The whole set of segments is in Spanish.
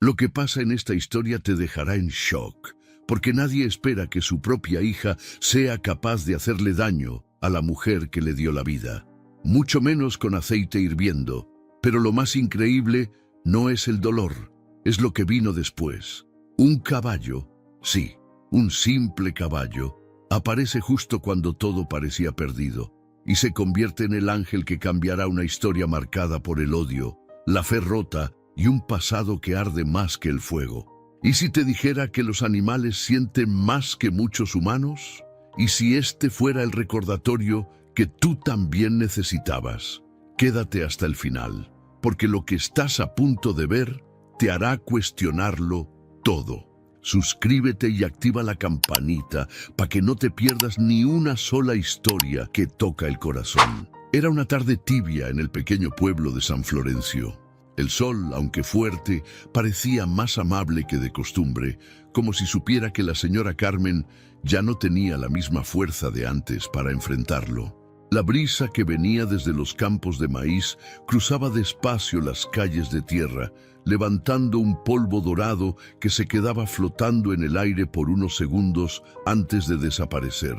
Lo que pasa en esta historia te dejará en shock, porque nadie espera que su propia hija sea capaz de hacerle daño a la mujer que le dio la vida, mucho menos con aceite hirviendo. Pero lo más increíble no es el dolor, es lo que vino después. Un caballo, sí, un simple caballo, aparece justo cuando todo parecía perdido, y se convierte en el ángel que cambiará una historia marcada por el odio, la fe rota y un pasado que arde más que el fuego. ¿Y si te dijera que los animales sienten más que muchos humanos? ¿Y si este fuera el recordatorio que tú también necesitabas? Quédate hasta el final, porque lo que estás a punto de ver te hará cuestionarlo todo. Suscríbete y activa la campanita para que no te pierdas ni una sola historia que toca el corazón. Era una tarde tibia en el pequeño pueblo de San Florencio. El sol, aunque fuerte, parecía más amable que de costumbre, como si supiera que la señora Carmen ya no tenía la misma fuerza de antes para enfrentarlo. La brisa que venía desde los campos de maíz cruzaba despacio las calles de tierra, levantando un polvo dorado que se quedaba flotando en el aire por unos segundos antes de desaparecer.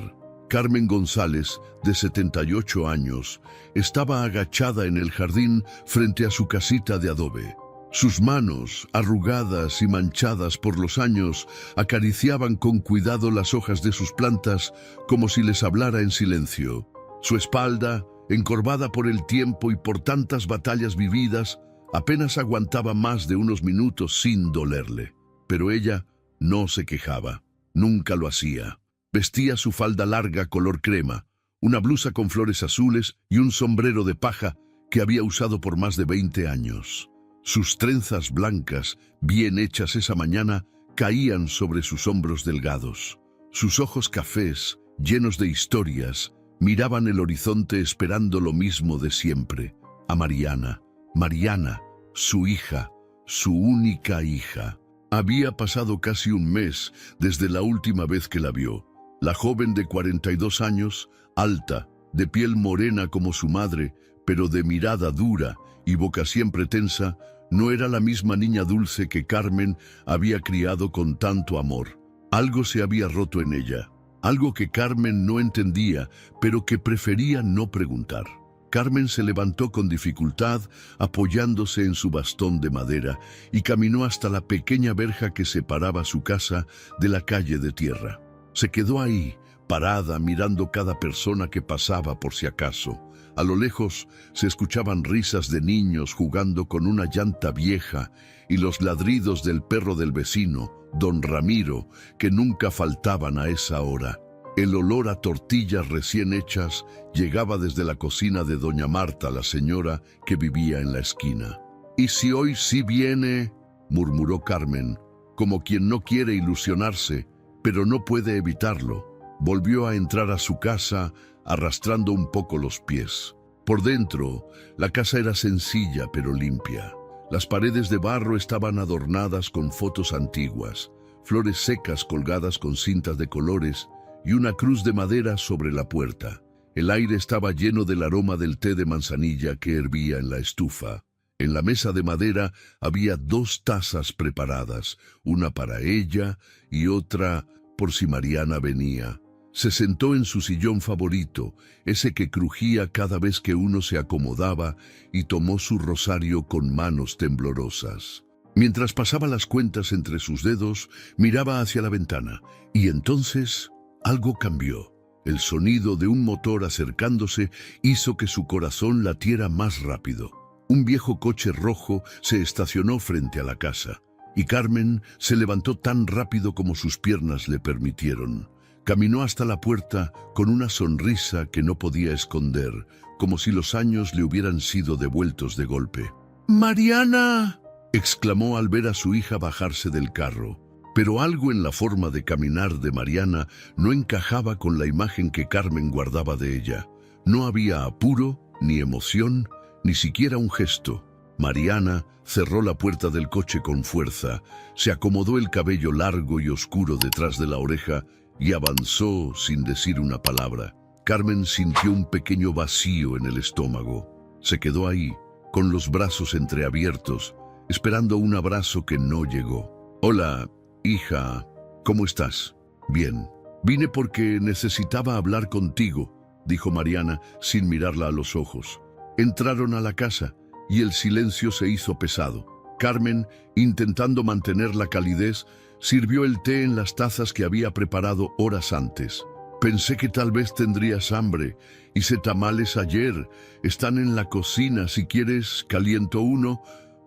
Carmen González, de 78 años, estaba agachada en el jardín frente a su casita de adobe. Sus manos, arrugadas y manchadas por los años, acariciaban con cuidado las hojas de sus plantas como si les hablara en silencio. Su espalda, encorvada por el tiempo y por tantas batallas vividas, apenas aguantaba más de unos minutos sin dolerle. Pero ella no se quejaba, nunca lo hacía. Vestía su falda larga color crema, una blusa con flores azules y un sombrero de paja que había usado por más de 20 años. Sus trenzas blancas, bien hechas esa mañana, caían sobre sus hombros delgados. Sus ojos cafés, llenos de historias, miraban el horizonte esperando lo mismo de siempre, a Mariana. Mariana, su hija, su única hija. Había pasado casi un mes desde la última vez que la vio. La joven de 42 años, alta, de piel morena como su madre, pero de mirada dura y boca siempre tensa, no era la misma niña dulce que Carmen había criado con tanto amor. Algo se había roto en ella, algo que Carmen no entendía, pero que prefería no preguntar. Carmen se levantó con dificultad, apoyándose en su bastón de madera, y caminó hasta la pequeña verja que separaba su casa de la calle de tierra. Se quedó ahí, parada, mirando cada persona que pasaba por si acaso. A lo lejos se escuchaban risas de niños jugando con una llanta vieja y los ladridos del perro del vecino, don Ramiro, que nunca faltaban a esa hora. El olor a tortillas recién hechas llegaba desde la cocina de doña Marta, la señora que vivía en la esquina. «¿Y si hoy sí viene?», murmuró Carmen, como quien no quiere ilusionarse, pero no puede evitarlo. Volvió a entrar a su casa, arrastrando un poco los pies. Por dentro, la casa era sencilla pero limpia. Las paredes de barro estaban adornadas con fotos antiguas, flores secas colgadas con cintas de colores y una cruz de madera sobre la puerta. El aire estaba lleno del aroma del té de manzanilla que hervía en la estufa. En la mesa de madera había 2 tazas preparadas, una para ella y otra por si Mariana venía. Se sentó en su sillón favorito, ese que crujía cada vez que uno se acomodaba, y tomó su rosario con manos temblorosas. Mientras pasaba las cuentas entre sus dedos, miraba hacia la ventana, y entonces algo cambió. El sonido de un motor acercándose hizo que su corazón latiera más rápido. Un viejo coche rojo se estacionó frente a la casa, y Carmen se levantó tan rápido como sus piernas le permitieron. Caminó hasta la puerta con una sonrisa que no podía esconder, como si los años le hubieran sido devueltos de golpe. «¡Mariana!», exclamó al ver a su hija bajarse del carro. Pero algo en la forma de caminar de Mariana no encajaba con la imagen que Carmen guardaba de ella. No había apuro, ni emoción, ni siquiera un gesto. Mariana cerró la puerta del coche con fuerza, se acomodó el cabello largo y oscuro detrás de la oreja y avanzó sin decir una palabra. Carmen sintió un pequeño vacío en el estómago. Se quedó ahí, con los brazos entreabiertos, esperando un abrazo que no llegó. «Hola, hija, ¿cómo estás?» «Bien. Vine porque necesitaba hablar contigo», dijo Mariana sin mirarla a los ojos. Entraron a la casa y el silencio se hizo pesado. Carmen, intentando mantener la calidez, sirvió el té en las tazas que había preparado horas antes. «Pensé que tal vez tendrías hambre. Hice tamales ayer. Están en la cocina. Si quieres, caliento uno»,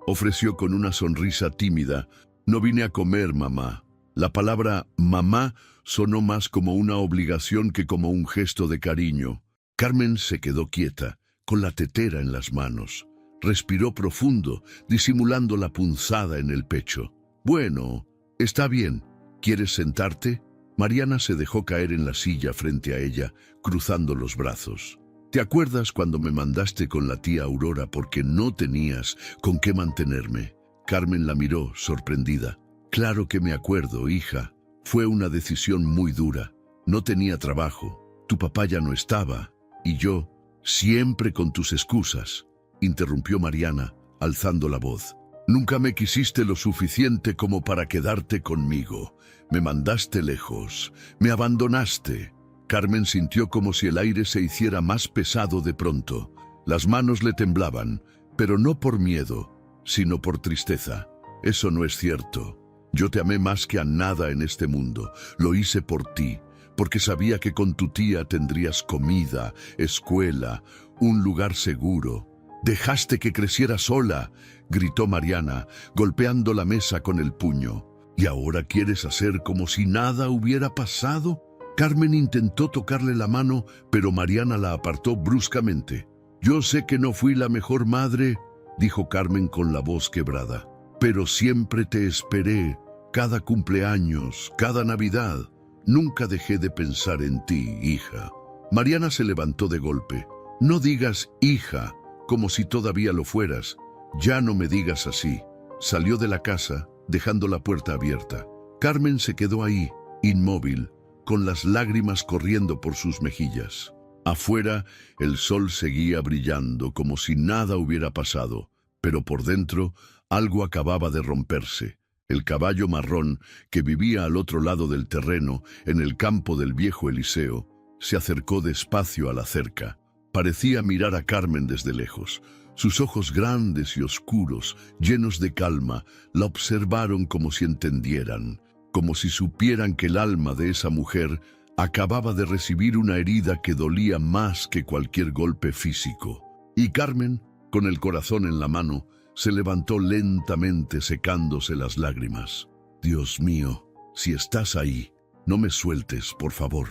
ofreció con una sonrisa tímida. «No vine a comer, mamá». La palabra mamá sonó más como una obligación que como un gesto de cariño. Carmen se quedó quieta, con la tetera en las manos. Respiró profundo, disimulando la punzada en el pecho. «Bueno, está bien. ¿Quieres sentarte?» Mariana se dejó caer en la silla frente a ella, cruzando los brazos. «¿Te acuerdas cuando me mandaste con la tía Aurora porque no tenías con qué mantenerme?» Carmen la miró, sorprendida. «Claro que me acuerdo, hija. Fue una decisión muy dura. No tenía trabajo. Tu papá ya no estaba. Y yo, siempre con tus excusas», interrumpió Mariana, alzando la voz. «Nunca me quisiste lo suficiente como para quedarte conmigo. Me mandaste lejos. Me abandonaste». Carmen sintió como si el aire se hiciera más pesado de pronto. Las manos le temblaban, pero no por miedo, sino por tristeza. «Eso no es cierto. Yo te amé más que a nada en este mundo. Lo hice por ti, porque sabía que con tu tía tendrías comida, escuela, un lugar seguro. Dejaste que creciera sola», gritó Mariana, golpeando la mesa con el puño. «¿Y ahora quieres hacer como si nada hubiera pasado?» Carmen intentó tocarle la mano, pero Mariana la apartó bruscamente. «Yo sé que no fui la mejor madre», dijo Carmen con la voz quebrada, «pero siempre te esperé, cada cumpleaños, cada Navidad. Nunca dejé de pensar en ti, hija». Mariana se levantó de golpe. «No digas hija, como si todavía lo fueras. Ya no me digas así». Salió de la casa, dejando la puerta abierta. Carmen se quedó ahí, inmóvil, con las lágrimas corriendo por sus mejillas. Afuera, el sol seguía brillando como si nada hubiera pasado, pero por dentro algo acababa de romperse. El caballo marrón, que vivía al otro lado del terreno, en el campo del viejo Eliseo, se acercó despacio a la cerca. Parecía mirar a Carmen desde lejos. Sus ojos grandes y oscuros, llenos de calma, la observaron como si entendieran, como si supieran que el alma de esa mujer acababa de recibir una herida que dolía más que cualquier golpe físico. Y Carmen, con el corazón en la mano, se levantó lentamente secándose las lágrimas. «Dios mío, si estás ahí, no me sueltes, por favor».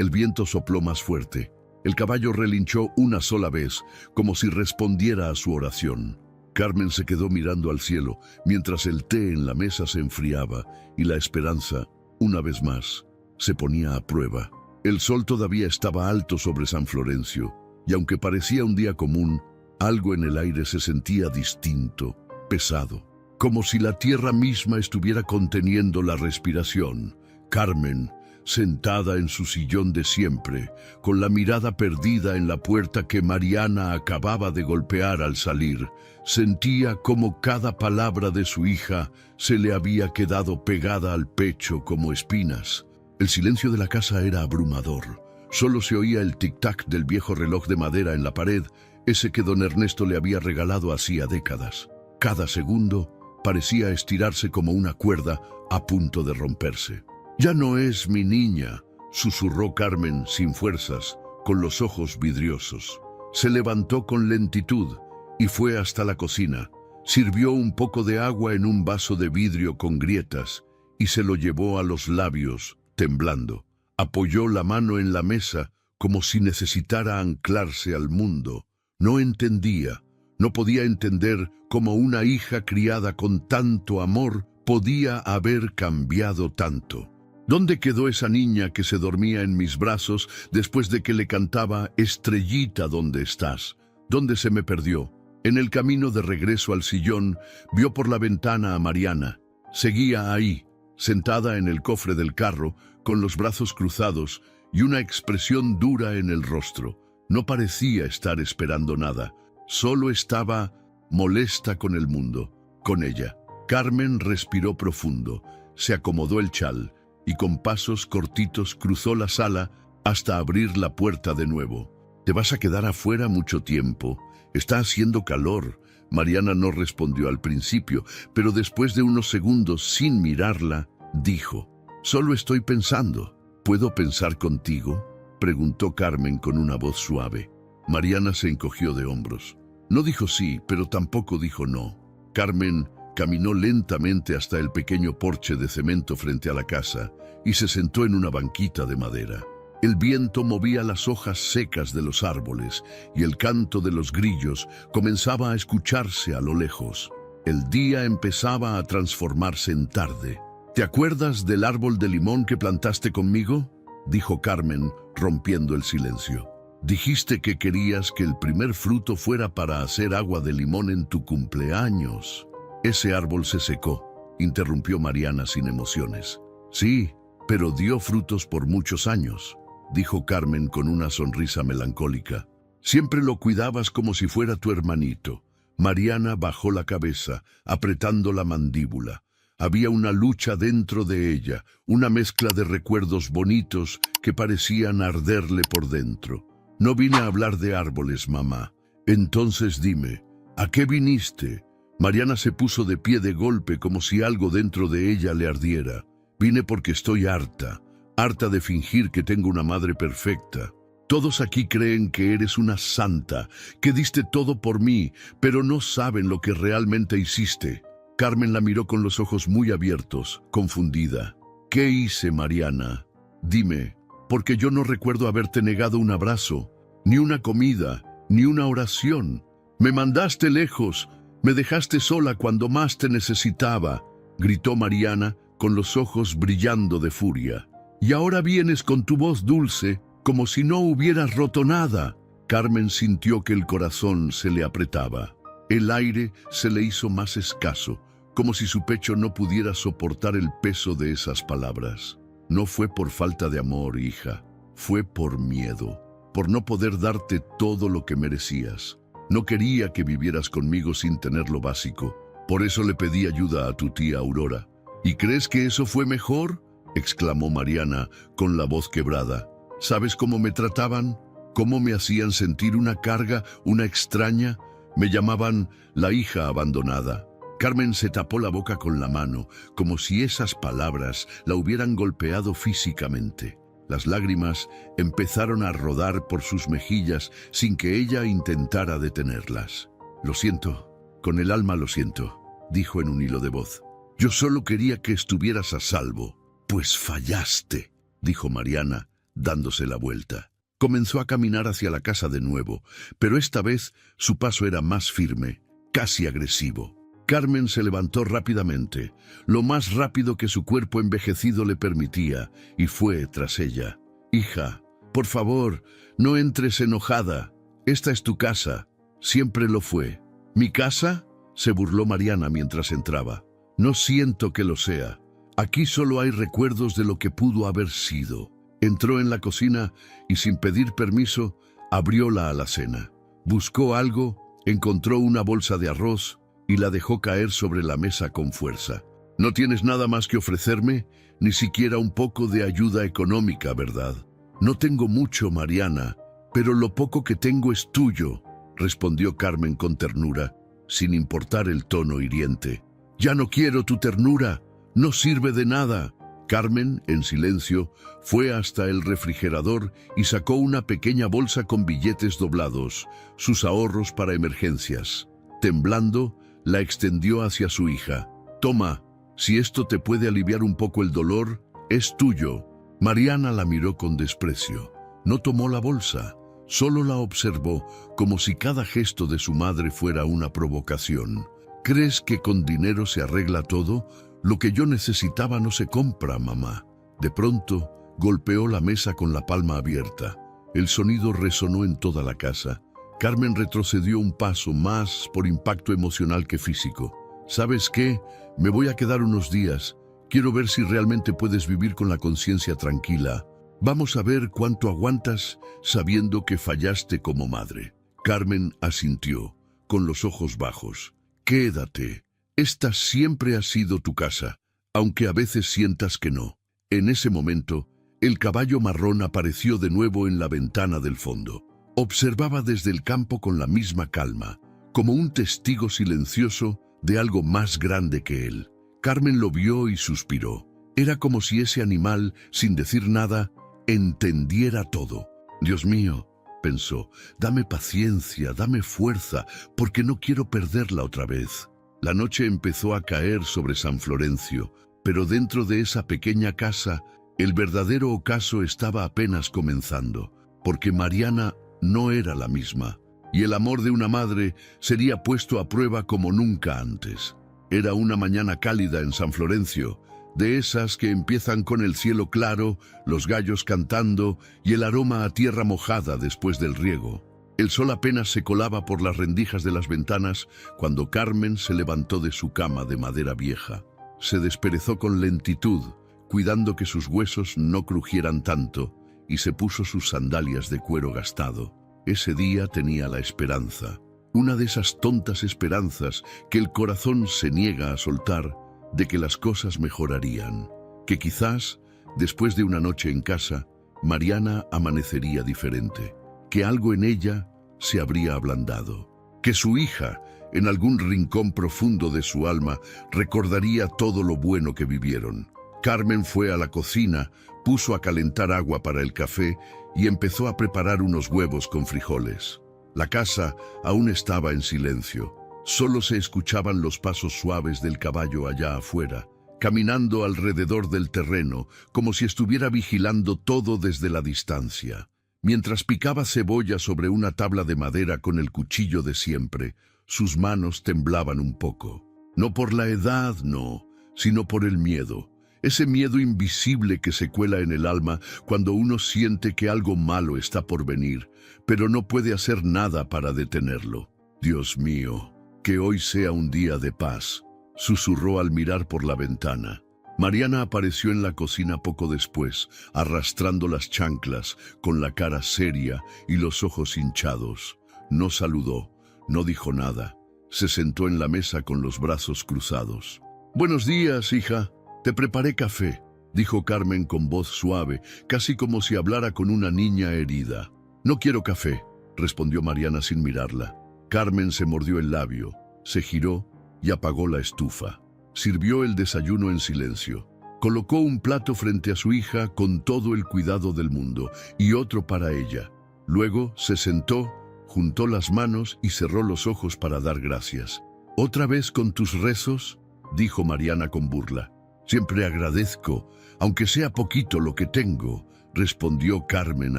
El viento sopló más fuerte. El caballo relinchó una sola vez, como si respondiera a su oración. Carmen se quedó mirando al cielo, mientras el té en la mesa se enfriaba y la esperanza, una vez más, se ponía a prueba. El sol todavía estaba alto sobre San Florencio, y aunque parecía un día común, algo en el aire se sentía distinto, pesado, como si la tierra misma estuviera conteniendo la respiración. Carmen, sentada en su sillón de siempre, con la mirada perdida en la puerta que Mariana acababa de golpear al salir, sentía como cada palabra de su hija se le había quedado pegada al pecho como espinas. El silencio de la casa era abrumador. Solo se oía el tic-tac del viejo reloj de madera en la pared, ese que don Ernesto le había regalado hacía décadas. Cada segundo parecía estirarse como una cuerda a punto de romperse. «Ya no es mi niña», susurró Carmen sin fuerzas, con los ojos vidriosos. Se levantó con lentitud y fue hasta la cocina. Sirvió un poco de agua en un vaso de vidrio con grietas y se lo llevó a los labios, temblando. Apoyó la mano en la mesa como si necesitara anclarse al mundo. No entendía, no podía entender cómo una hija criada con tanto amor podía haber cambiado tanto. ¿Dónde quedó esa niña que se dormía en mis brazos después de que le cantaba «Estrellita, ¿dónde estás?» ¿Dónde se me perdió? En el camino de regreso al sillón, vio por la ventana a Mariana. Seguía ahí, sentada en el cofre del carro, con los brazos cruzados y una expresión dura en el rostro. No parecía estar esperando nada, solo estaba molesta con el mundo. con ella. Carmen respiró profundo, se acomodó el chal y con pasos cortitos cruzó la sala hasta abrir la puerta de nuevo. «Te vas a quedar afuera mucho tiempo. Está haciendo calor». Mariana no respondió al principio, pero después de unos segundos, sin mirarla, dijo: «Solo estoy pensando». «¿Puedo pensar contigo?», preguntó Carmen con una voz suave. Mariana se encogió de hombros. No dijo sí, pero tampoco dijo no. Carmen caminó lentamente hasta el pequeño porche de cemento frente a la casa y se sentó en una banquita de madera. El viento movía las hojas secas de los árboles y el canto de los grillos comenzaba a escucharse a lo lejos. El día empezaba a transformarse en tarde. «¿Te acuerdas del árbol de limón que plantaste conmigo?», dijo Carmen, rompiendo el silencio. «Dijiste que querías que el primer fruto fuera para hacer agua de limón en tu cumpleaños». «Ese árbol se secó», interrumpió Mariana sin emociones. «Sí, pero dio frutos por muchos años», dijo Carmen con una sonrisa melancólica. «Siempre lo cuidabas como si fuera tu hermanito». Mariana bajó la cabeza, apretando la mandíbula. Había una lucha dentro de ella, una mezcla de recuerdos bonitos que parecían arderle por dentro. «No vine a hablar de árboles, mamá». «Entonces dime, ¿a qué viniste?». Mariana se puso de pie de golpe como si algo dentro de ella le ardiera. «Vine porque estoy harta de fingir que tengo una madre perfecta. Todos aquí creen que eres una santa, que diste todo por mí, pero no saben lo que realmente hiciste». Carmen la miró con los ojos muy abiertos, confundida. «¿Qué hice, Mariana? Dime, porque yo no recuerdo haberte negado un abrazo, ni una comida, ni una oración. Me mandaste lejos, me dejaste sola cuando más te necesitaba», gritó Mariana con los ojos brillando de furia. «Y ahora vienes con tu voz dulce, como si no hubieras roto nada». Carmen sintió que el corazón se le apretaba. El aire se le hizo más escaso, como si su pecho no pudiera soportar el peso de esas palabras. «No fue por falta de amor, hija, fue por miedo, por no poder darte todo lo que merecías. No quería que vivieras conmigo sin tener lo básico. Por eso le pedí ayuda a tu tía Aurora». «¿Y crees que eso fue mejor?», exclamó Mariana con la voz quebrada. «¿Sabes cómo me trataban? ¿Cómo me hacían sentir una carga, una extraña? Me llamaban la hija abandonada». Carmen se tapó la boca con la mano, como si esas palabras la hubieran golpeado físicamente. Las lágrimas empezaron a rodar por sus mejillas sin que ella intentara detenerlas. «Lo siento, con el alma lo siento», dijo en un hilo de voz. «Yo solo quería que estuvieras a salvo». «Pues fallaste», dijo Mariana, dándose la vuelta. Comenzó a caminar hacia la casa de nuevo, pero esta vez su paso era más firme, casi agresivo. Carmen se levantó rápidamente, lo más rápido que su cuerpo envejecido le permitía, y fue tras ella. «Hija, por favor, no entres enojada. Esta es tu casa. Siempre lo fue». «¿Mi casa?», se burló Mariana mientras entraba. «No siento que lo sea. Aquí solo hay recuerdos de lo que pudo haber sido». Entró en la cocina y sin pedir permiso, abrió la alacena. Buscó algo, encontró una bolsa de arroz y la dejó caer sobre la mesa con fuerza. «No tienes nada más que ofrecerme, ni siquiera un poco de ayuda económica, ¿verdad?». «No tengo mucho, Mariana, pero lo poco que tengo es tuyo», respondió Carmen con ternura, sin importar el tono hiriente. «Ya no quiero tu ternura, no sirve de nada». Carmen, en silencio, fue hasta el refrigerador y sacó una pequeña bolsa con billetes doblados, sus ahorros para emergencias. Temblando, la extendió hacia su hija. «Toma, si esto te puede aliviar un poco el dolor, es tuyo». Mariana la miró con desprecio. No tomó la bolsa, solo la observó como si cada gesto de su madre fuera una provocación. «¿Crees que con dinero se arregla todo? Lo que yo necesitaba no se compra, mamá». De pronto, golpeó la mesa con la palma abierta. El sonido resonó en toda la casa. Carmen retrocedió un paso más por impacto emocional que físico. «¿Sabes qué? Me voy a quedar unos días. Quiero ver si realmente puedes vivir con la conciencia tranquila. Vamos a ver cuánto aguantas sabiendo que fallaste como madre». Carmen asintió, con los ojos bajos. «Quédate», Esta siempre ha sido tu casa, aunque a veces sientas que no. En ese momento, el caballo marrón apareció de nuevo en la ventana del fondo. Observaba desde el campo con la misma calma, como un testigo silencioso de algo más grande que él. Carmen lo vio y suspiró. Era como si ese animal, sin decir nada, entendiera todo. Dios mío, pensó, dame paciencia, dame fuerza, porque no quiero perderla otra vez. La noche empezó a caer sobre San Florencio, pero dentro de esa pequeña casa, el verdadero ocaso estaba apenas comenzando, porque Mariana no era la misma, y el amor de una madre sería puesto a prueba como nunca antes. Era una mañana cálida en San Florencio, de esas que empiezan con el cielo claro, los gallos cantando y el aroma a tierra mojada después del riego. El sol apenas se colaba por las rendijas de las ventanas cuando Carmen se levantó de su cama de madera vieja. Se desperezó con lentitud, cuidando que sus huesos no crujieran tanto, y se puso sus sandalias de cuero gastado. Ese día tenía la esperanza, una de esas tontas esperanzas que el corazón se niega a soltar, de que las cosas mejorarían, que quizás, después de una noche en casa, Mariana amanecería diferente, que algo en ella se habría ablandado, que su hija, en algún rincón profundo de su alma, recordaría todo lo bueno que vivieron. Carmen fue a la cocina, puso a calentar agua para el café y empezó a preparar unos huevos con frijoles. La casa aún estaba en silencio. Solo se escuchaban los pasos suaves del caballo allá afuera, caminando alrededor del terreno, como si estuviera vigilando todo desde la distancia. Mientras picaba cebolla sobre una tabla de madera con el cuchillo de siempre, sus manos temblaban un poco. No por la edad, no, sino por el miedo. Ese miedo invisible que se cuela en el alma cuando uno siente que algo malo está por venir, pero no puede hacer nada para detenerlo. Dios mío, que hoy sea un día de paz, susurró al mirar por la ventana. Mariana apareció en la cocina poco después, arrastrando las chanclas, con la cara seria y los ojos hinchados. No saludó, no dijo nada. Se sentó en la mesa con los brazos cruzados. «Buenos días, hija. Te preparé café», dijo Carmen con voz suave, casi como si hablara con una niña herida. «No quiero café», respondió Mariana sin mirarla. Carmen se mordió el labio, se giró y apagó la estufa. Sirvió el desayuno en silencio. Colocó un plato frente a su hija con todo el cuidado del mundo y otro para ella. Luego se sentó, juntó las manos y cerró los ojos para dar gracias. «¿Otra vez con tus rezos?», dijo Mariana con burla. «Siempre agradezco, aunque sea poquito lo que tengo», respondió Carmen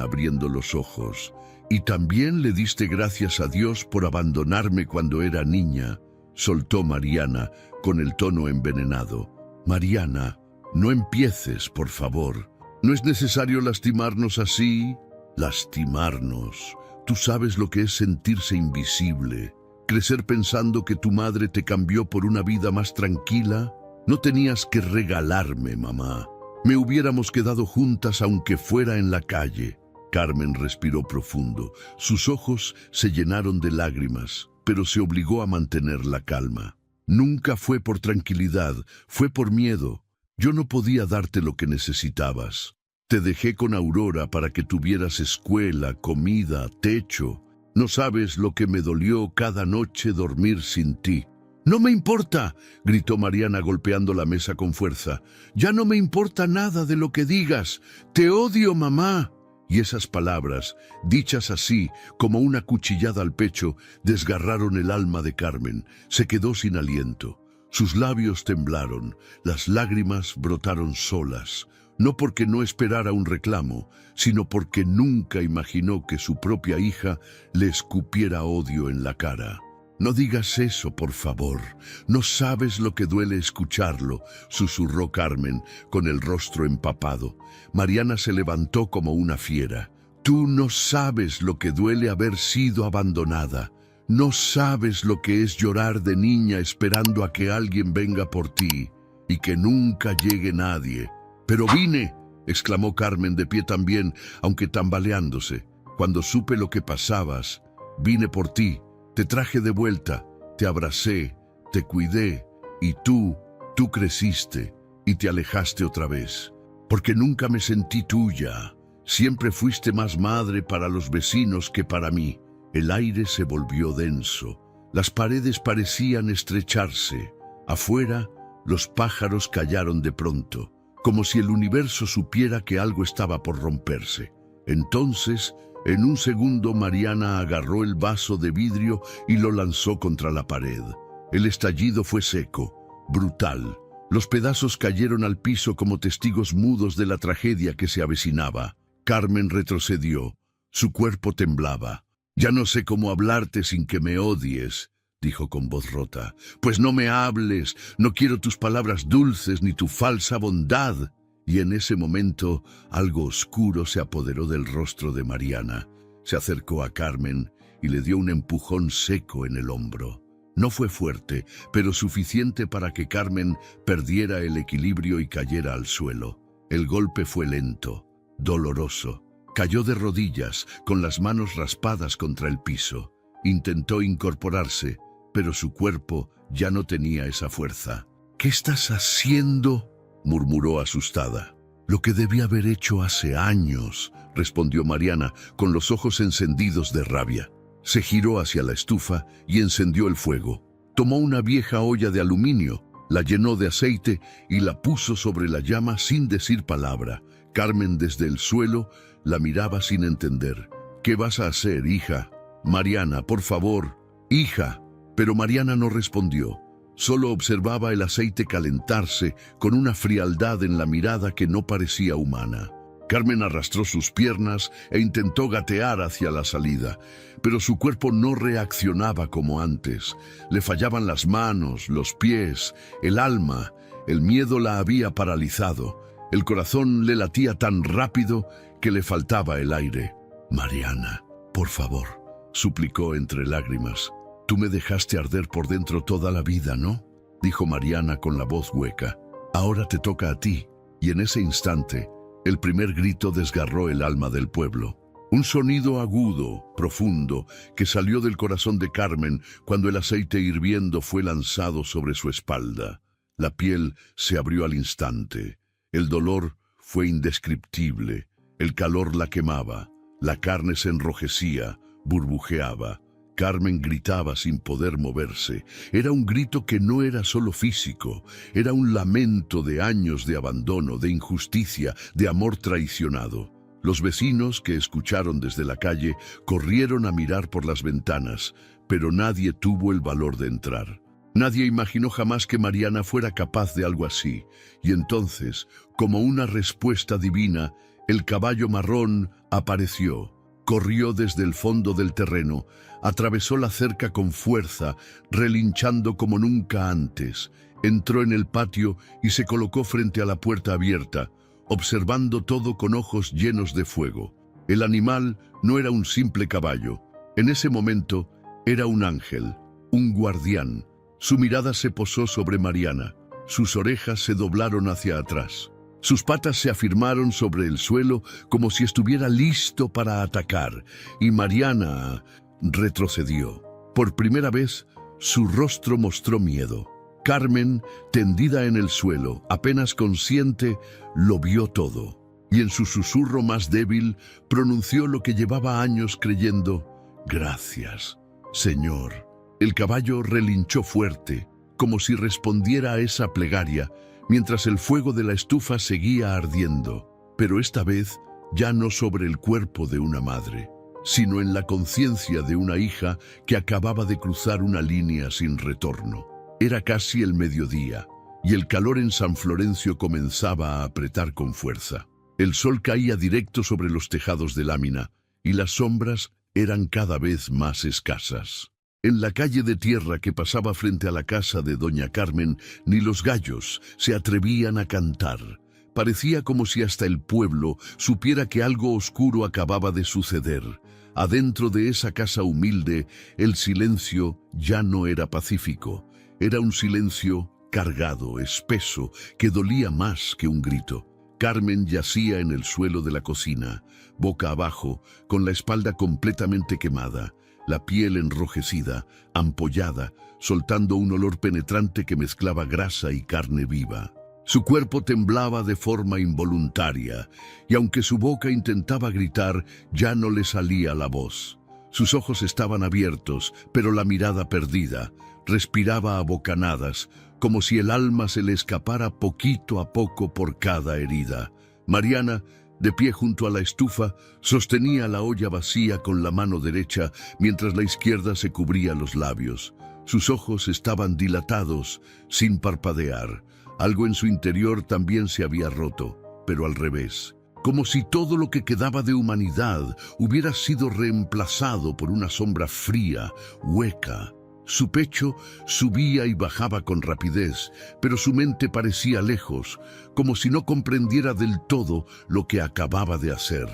abriendo los ojos. «Y también le diste gracias a Dios por abandonarme cuando era niña», soltó Mariana con el tono envenenado. «Mariana, no empieces, por favor. No es necesario lastimarnos así». «Lastimarnos. Tú sabes lo que es sentirse invisible. Crecer pensando que tu madre te cambió por una vida más tranquila. No tenías que regalarme, mamá. Me hubiéramos quedado juntas aunque fuera en la calle». Carmen respiró profundo. Sus ojos se llenaron de lágrimas, pero se obligó a mantener la calma. «Nunca fue por tranquilidad, fue por miedo. Yo no podía darte lo que necesitabas. Te dejé con Aurora para que tuvieras escuela, comida, techo. No sabes lo que me dolió cada noche dormir sin ti». «No me importa», gritó Mariana golpeando la mesa con fuerza. «Ya no me importa nada de lo que digas. Te odio, mamá». Y esas palabras, dichas así, como una cuchillada al pecho, desgarraron el alma de Carmen. Se quedó sin aliento. Sus labios temblaron, las lágrimas brotaron solas, no porque no esperara un reclamo, sino porque nunca imaginó que su propia hija le escupiera odio en la cara. «No digas eso, por favor. No sabes lo que duele escucharlo», susurró Carmen, con el rostro empapado. Mariana se levantó como una fiera. «Tú no sabes lo que duele haber sido abandonada. No sabes lo que es llorar de niña esperando a que alguien venga por ti y que nunca llegue nadie». «Pero vine», exclamó Carmen de pie también, aunque tambaleándose. «Cuando supe lo que pasabas, vine por ti. Te traje de vuelta, te abracé, te cuidé Y tú creciste y te alejaste otra vez, porque nunca me sentí tuya. Siempre fuiste más madre para los vecinos que para mí. El aire se volvió denso. Las paredes parecían estrecharse. Afuera, los pájaros callaron de pronto, como si el universo supiera que algo estaba por romperse. Entonces, en un segundo, Mariana agarró el vaso de vidrio y lo lanzó contra la pared. El estallido fue seco, brutal. Los pedazos cayeron al piso como testigos mudos de la tragedia que se avecinaba. Carmen retrocedió. Su cuerpo temblaba. «Ya no sé cómo hablarte sin que me odies», dijo con voz rota. «Pues no me hables, no quiero tus palabras dulces ni tu falsa bondad». Y en ese momento algo oscuro se apoderó del rostro de Mariana. Se acercó a Carmen y le dio un empujón seco en el hombro. No fue fuerte, pero suficiente para que Carmen perdiera el equilibrio y cayera al suelo. El golpe fue lento, doloroso. Cayó de rodillas, con las manos raspadas contra el piso. Intentó incorporarse, pero su cuerpo ya no tenía esa fuerza. «¿Qué estás haciendo?», murmuró asustada. «Lo que debí haber hecho hace años», respondió Mariana, con los ojos encendidos de rabia. Se giró hacia la estufa y encendió el fuego. Tomó una vieja olla de aluminio, la llenó de aceite y la puso sobre la llama sin decir palabra. Carmen, desde el suelo, la miraba sin entender. «¿Qué vas a hacer, hija?» «Mariana, por favor, hija». Pero Mariana no respondió. Solo observaba el aceite calentarse con una frialdad en la mirada que no parecía humana. Carmen arrastró sus piernas e intentó gatear hacia la salida, pero su cuerpo no reaccionaba como antes. Le fallaban las manos, los pies, el alma. El miedo la había paralizado. El corazón le latía tan rápido que le faltaba el aire. «Mariana, por favor», suplicó entre lágrimas. «Tú me dejaste arder por dentro toda la vida, ¿no?», dijo Mariana con la voz hueca. «Ahora te toca a ti». Y en ese instante, el primer grito desgarró el alma del pueblo. Un sonido agudo, profundo, que salió del corazón de Carmen cuando el aceite hirviendo fue lanzado sobre su espalda. La piel se abrió al instante. El dolor fue indescriptible. El calor la quemaba. La carne se enrojecía, burbujeaba. Carmen gritaba sin poder moverse. Era un grito que no era solo físico, era un lamento de años de abandono, de injusticia, de amor traicionado. Los vecinos, que escucharon desde la calle, corrieron a mirar por las ventanas, pero nadie tuvo el valor de entrar. Nadie imaginó jamás que Mariana fuera capaz de algo así, y entonces, como una respuesta divina, el caballo marrón apareció. Corrió desde el fondo del terreno, atravesó la cerca con fuerza, relinchando como nunca antes. Entró en el patio y se colocó frente a la puerta abierta, observando todo con ojos llenos de fuego. El animal no era un simple caballo. En ese momento era un ángel, un guardián. Su mirada se posó sobre Mariana. Sus orejas se doblaron hacia atrás. Sus patas se afirmaron sobre el suelo como si estuviera listo para atacar, y Mariana retrocedió. Por primera vez, su rostro mostró miedo. Carmen, tendida en el suelo, apenas consciente, lo vio todo, y en su susurro más débil pronunció lo que llevaba años creyendo: «Gracias, Señor». El caballo relinchó fuerte, como si respondiera a esa plegaria, mientras el fuego de la estufa seguía ardiendo, pero esta vez ya no sobre el cuerpo de una madre, sino en la conciencia de una hija que acababa de cruzar una línea sin retorno. Era casi el mediodía, y el calor en San Florencio comenzaba a apretar con fuerza. El sol caía directo sobre los tejados de lámina, y las sombras eran cada vez más escasas. En la calle de tierra que pasaba frente a la casa de doña Carmen, ni los gallos se atrevían a cantar. Parecía como si hasta el pueblo supiera que algo oscuro acababa de suceder. Adentro de esa casa humilde, el silencio ya no era pacífico. Era un silencio cargado, espeso, que dolía más que un grito. Carmen yacía en el suelo de la cocina, boca abajo, con la espalda completamente quemada. la piel enrojecida, ampollada, soltando un olor penetrante que mezclaba grasa y carne viva. Su cuerpo temblaba de forma involuntaria, y aunque su boca intentaba gritar, ya no le salía la voz. Sus ojos estaban abiertos, pero la mirada perdida. Respiraba a bocanadas, como si el alma se le escapara poquito a poco por cada herida. Mariana, de pie junto a la estufa, sostenía la olla vacía con la mano derecha, mientras la izquierda se cubría los labios. Sus ojos estaban dilatados, sin parpadear. Algo en su interior también se había roto, pero al revés. Como si todo lo que quedaba de humanidad hubiera sido reemplazado por una sombra fría, hueca. Su pecho subía y bajaba con rapidez, pero su mente parecía lejos, como si no comprendiera del todo lo que acababa de hacer.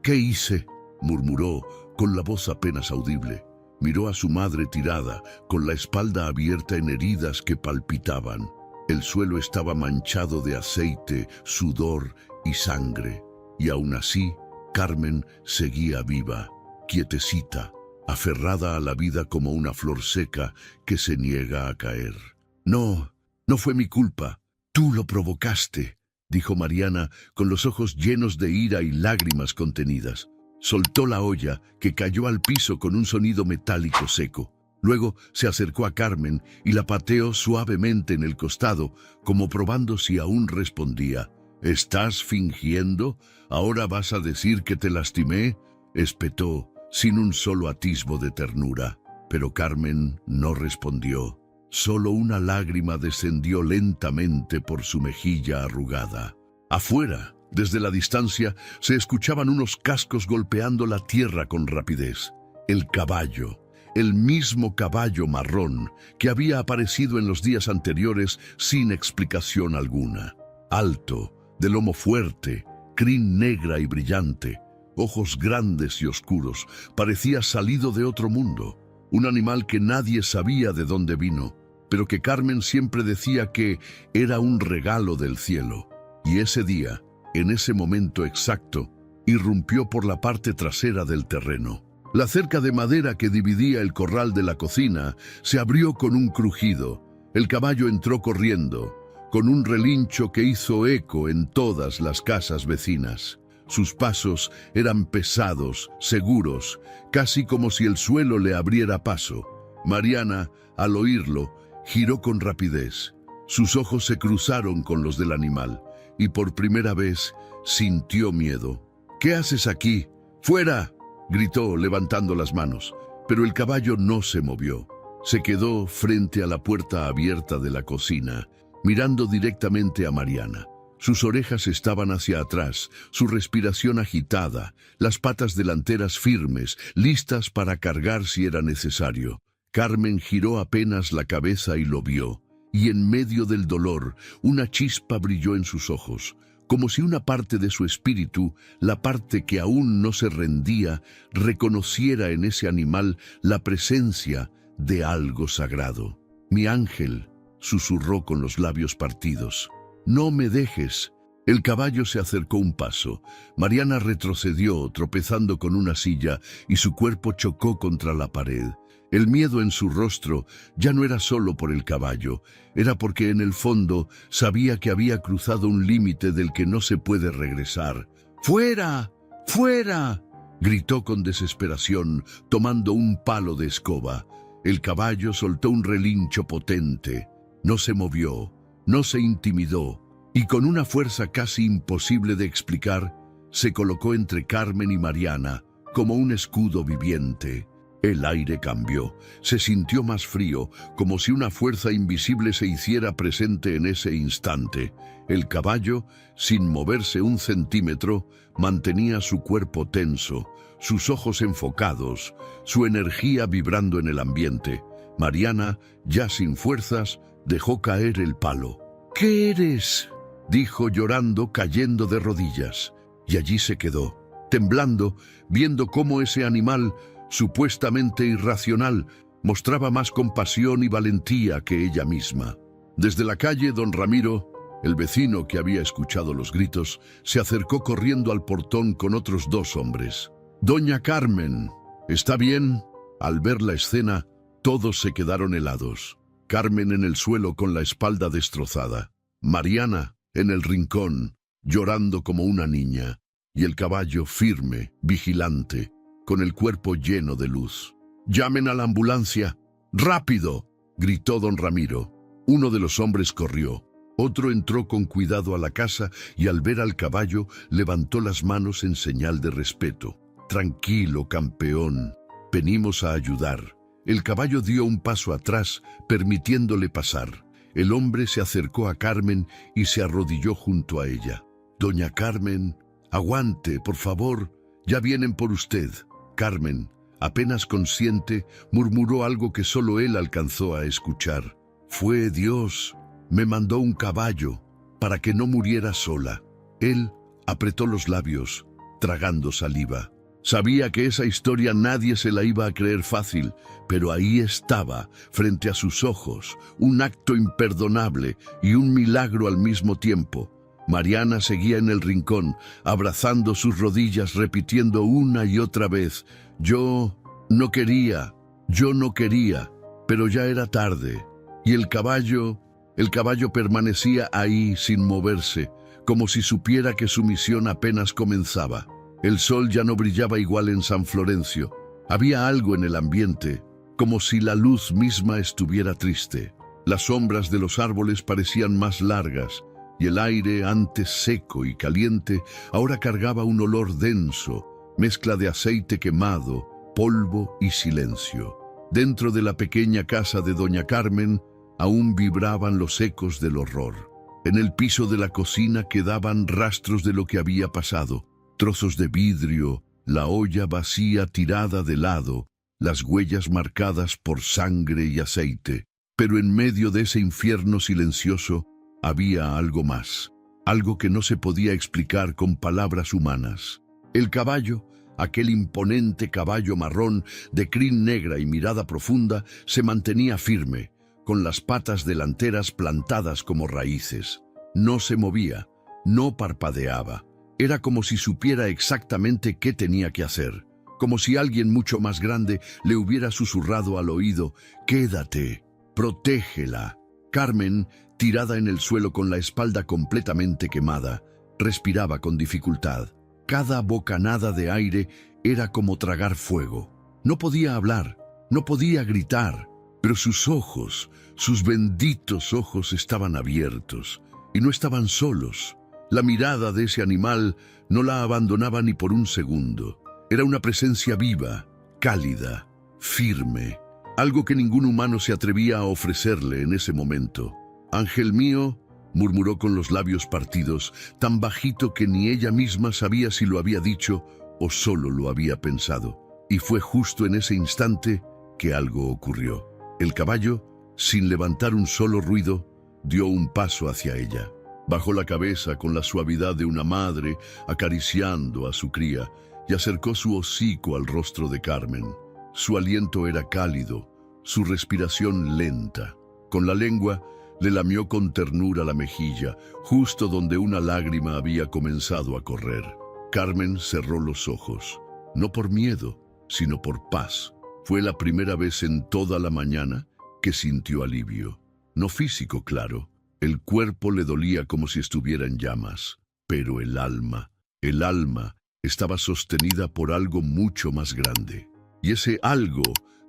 «¿Qué hice?», murmuró, con la voz apenas audible. Miró a su madre tirada, con la espalda abierta en heridas que palpitaban. El suelo estaba manchado de aceite, sudor y sangre. Y aún así, Carmen seguía viva, quietecita, aferrada a la vida como una flor seca que se niega a caer. «No, no fue mi culpa. Tú lo provocaste», dijo Mariana, con los ojos llenos de ira y lágrimas contenidas. Soltó la olla, que cayó al piso con un sonido metálico seco. Luego se acercó a Carmen y la pateó suavemente en el costado, como probando si aún respondía. «¿Estás fingiendo? ¿Ahora vas a decir que te lastimé?», espetó, sin un solo atisbo de ternura. Pero Carmen no respondió. Solo una lágrima descendió lentamente por su mejilla arrugada. Afuera, desde la distancia, se escuchaban unos cascos golpeando la tierra con rapidez. El caballo, el mismo caballo marrón que había aparecido en los días anteriores sin explicación alguna. Alto, de lomo fuerte, crin negra y brillante, ojos grandes y oscuros, parecía salido de otro mundo. Un animal que nadie sabía de dónde vino, pero que Carmen siempre decía que era un regalo del cielo. Y ese día, en ese momento exacto, irrumpió por la parte trasera del terreno. La cerca de madera que dividía el corral de la cocina se abrió con un crujido. El caballo entró corriendo, con un relincho que hizo eco en todas las casas vecinas. Sus pasos eran pesados, seguros, casi como si el suelo le abriera paso. Mariana, al oírlo, giró con rapidez. Sus ojos se cruzaron con los del animal, y por primera vez sintió miedo. «¿Qué haces aquí? ¡Fuera!», gritó, levantando las manos. Pero el caballo no se movió. Se quedó frente a la puerta abierta de la cocina, mirando directamente a Mariana. Sus orejas estaban hacia atrás, su respiración agitada, las patas delanteras firmes, listas para cargar si era necesario. Carmen giró apenas la cabeza y lo vio, y en medio del dolor, una chispa brilló en sus ojos, como si una parte de su espíritu, la parte que aún no se rendía, reconociera en ese animal la presencia de algo sagrado. «Mi ángel», susurró con los labios partidos. «No me dejes». El caballo se acercó un paso. Mariana retrocedió, tropezando con una silla, y su cuerpo chocó contra la pared. El miedo en su rostro ya no era solo por el caballo, era porque en el fondo sabía que había cruzado un límite del que no se puede regresar. «¡Fuera! ¡Fuera!», gritó con desesperación, tomando un palo de escoba. El caballo soltó un relincho potente. No se movió, no se intimidó, y con una fuerza casi imposible de explicar, se colocó entre Carmen y Mariana, como un escudo viviente. El aire cambió, se sintió más frío, como si una fuerza invisible se hiciera presente en ese instante. El caballo, sin moverse un centímetro, mantenía su cuerpo tenso, sus ojos enfocados, su energía vibrando en el ambiente. Mariana, ya sin fuerzas, dejó caer el palo. «¿Qué eres?», dijo llorando, cayendo de rodillas. Y allí se quedó, temblando, viendo cómo ese animal, supuestamente irracional, mostraba más compasión y valentía que ella misma. Desde la calle, don Ramiro, el vecino que había escuchado los gritos, se acercó corriendo al portón con otros 2 hombres. «Doña Carmen, ¿está bien?», Al ver la escena, todos se quedaron helados. Carmen en el suelo con la espalda destrozada. Mariana en el rincón, llorando como una niña. Y el caballo firme, vigilante, con el cuerpo lleno de luz. «¡Llamen a la ambulancia! ¡Rápido!», gritó don Ramiro. Uno de los hombres corrió. Otro entró con cuidado a la casa y al ver al caballo levantó las manos en señal de respeto. «Tranquilo, campeón, venimos a ayudar». El caballo dio un paso atrás, permitiéndole pasar. El hombre se acercó a Carmen y se arrodilló junto a ella. «Doña Carmen, aguante, por favor, ya vienen por usted». Carmen, apenas consciente, murmuró algo que solo él alcanzó a escuchar. «Fue Dios, me mandó un caballo para que no muriera sola». Él apretó los labios, tragando saliva. Sabía que esa historia nadie se la iba a creer fácil, pero ahí estaba, frente a sus ojos, un acto imperdonable y un milagro al mismo tiempo. Mariana seguía en el rincón, abrazando sus rodillas, repitiendo una y otra vez: «Yo no quería, pero ya era tarde». Y el caballo permanecía ahí sin moverse, como si supiera que su misión apenas comenzaba. El sol ya no brillaba igual en San Florencio. Había algo en el ambiente, como si la luz misma estuviera triste. Las sombras de los árboles parecían más largas, y el aire, antes seco y caliente, ahora cargaba un olor denso, mezcla de aceite quemado, polvo y silencio. Dentro de la pequeña casa de doña Carmen aún vibraban los ecos del horror. En el piso de la cocina quedaban rastros de lo que había pasado. Trozos de vidrio, la olla vacía tirada de lado, las huellas marcadas por sangre y aceite. Pero en medio de ese infierno silencioso había algo más, algo que no se podía explicar con palabras humanas. El caballo, aquel imponente caballo marrón de crin negra y mirada profunda, se mantenía firme, con las patas delanteras plantadas como raíces. No se movía, no parpadeaba. Era como si supiera exactamente qué tenía que hacer, como si alguien mucho más grande le hubiera susurrado al oído: «Quédate, protégela». Carmen, tirada en el suelo con la espalda completamente quemada, respiraba con dificultad. Cada bocanada de aire era como tragar fuego. No podía hablar, no podía gritar, pero sus ojos, sus benditos ojos estaban abiertos, y no estaban solos. La mirada de ese animal no la abandonaba ni por un segundo. Era una presencia viva, cálida, firme, algo que ningún humano se atrevía a ofrecerle en ese momento. «Ángel mío», murmuró con los labios partidos, tan bajito que ni ella misma sabía si lo había dicho o solo lo había pensado. Y fue justo en ese instante que algo ocurrió. El caballo, sin levantar un solo ruido, dio un paso hacia ella. Bajó la cabeza con la suavidad de una madre acariciando a su cría y acercó su hocico al rostro de Carmen. Su aliento era cálido, su respiración lenta. Con la lengua le lamió con ternura la mejilla, justo donde una lágrima había comenzado a correr. Carmen cerró los ojos, no por miedo, sino por paz. Fue la primera vez en toda la mañana que sintió alivio. No físico, claro. El cuerpo le dolía como si estuviera en llamas, pero el alma estaba sostenida por algo mucho más grande. Y ese algo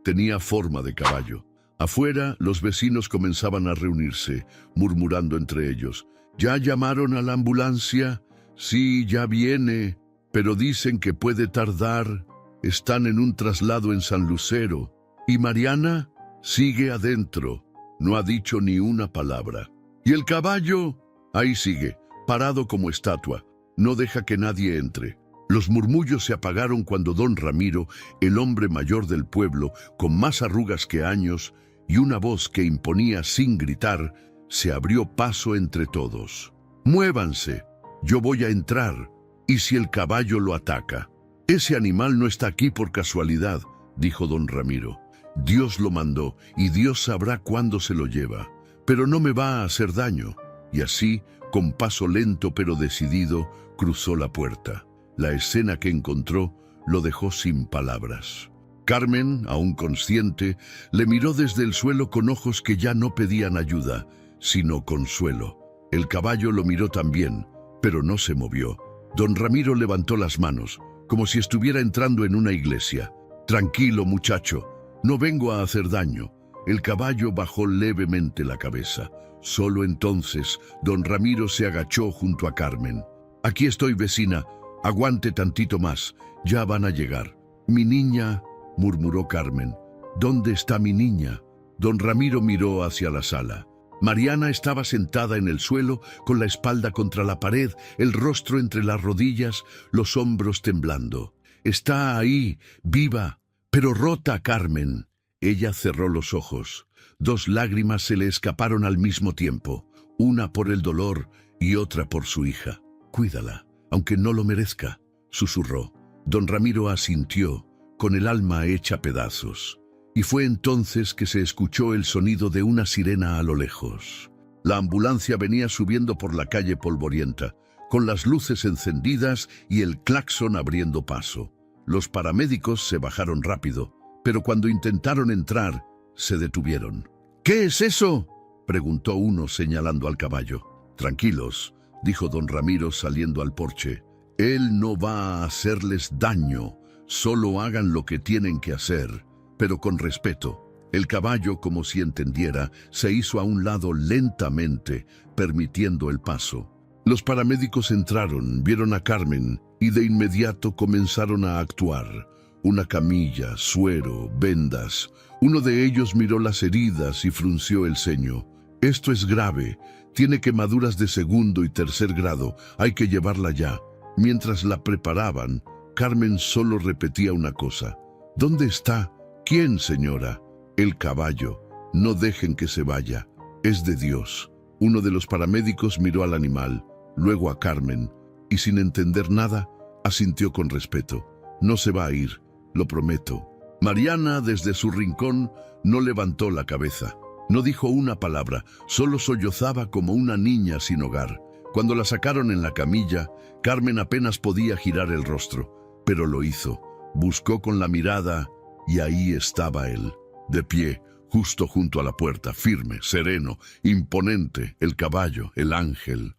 tenía forma de caballo. Afuera, los vecinos comenzaban a reunirse, murmurando entre ellos: «¿Ya llamaron a la ambulancia? Sí, ya viene, pero dicen que puede tardar. Están en un traslado en San Lucero. Y Mariana sigue adentro. No ha dicho ni una palabra. Y el caballo, ahí sigue, parado como estatua. No deja que nadie entre». Los murmullos se apagaron cuando don Ramiro, el hombre mayor del pueblo, con más arrugas que años, y una voz que imponía sin gritar, se abrió paso entre todos. «Muévanse, yo voy a entrar. ¿Y si el caballo lo ataca?» «Ese animal no está aquí por casualidad», dijo don Ramiro. «Dios lo mandó y Dios sabrá cuándo se lo lleva. Pero no me va a hacer daño». Y así, con paso lento pero decidido, cruzó la puerta. La escena que encontró lo dejó sin palabras. Carmen, aún consciente, le miró desde el suelo con ojos que ya no pedían ayuda, sino consuelo. El caballo lo miró también, pero no se movió. Don Ramiro levantó las manos, como si estuviera entrando en una iglesia. «Tranquilo, muchacho, no vengo a hacer daño». El caballo bajó levemente la cabeza. Solo entonces, don Ramiro se agachó junto a Carmen. «Aquí estoy, vecina. Aguante tantito más. Ya van a llegar». «Mi niña», murmuró Carmen. «¿Dónde está mi niña?». Don Ramiro miró hacia la sala. Mariana estaba sentada en el suelo, con la espalda contra la pared, el rostro entre las rodillas, los hombros temblando. «Está ahí, viva, pero rota, Carmen». Ella cerró los ojos. 2 lágrimas se le escaparon al mismo tiempo, una por el dolor y otra por su hija. «Cuídala, aunque no lo merezca», susurró. Don Ramiro asintió, con el alma hecha pedazos. Y fue entonces que se escuchó el sonido de una sirena a lo lejos. La ambulancia venía subiendo por la calle polvorienta, con las luces encendidas y el claxon abriendo paso. Los paramédicos se bajaron rápido, pero cuando intentaron entrar, se detuvieron. «¿Qué es eso?», preguntó uno señalando al caballo. «Tranquilos», dijo don Ramiro saliendo al porche. «Él no va a hacerles daño, solo hagan lo que tienen que hacer, pero con respeto». El caballo, como si entendiera, se hizo a un lado lentamente, permitiendo el paso. Los paramédicos entraron, vieron a Carmen y de inmediato comenzaron a actuar. Una camilla, suero, vendas. Uno de ellos miró las heridas y frunció el ceño. «Esto es grave. Tiene quemaduras de 2º y 3er grado. Hay que llevarla ya». Mientras la preparaban, Carmen solo repetía una cosa. «¿Dónde está?». «¿Quién, señora?». «El caballo. No dejen que se vaya. Es de Dios». Uno de los paramédicos miró al animal, luego a Carmen, y sin entender nada, asintió con respeto. «No se va a ir, lo prometo». Mariana, desde su rincón, no levantó la cabeza. No dijo una palabra, solo sollozaba como una niña sin hogar. Cuando la sacaron en la camilla, Carmen apenas podía girar el rostro, pero lo hizo. Buscó con la mirada y ahí estaba él, de pie, justo junto a la puerta, firme, sereno, imponente, el caballo, el ángel.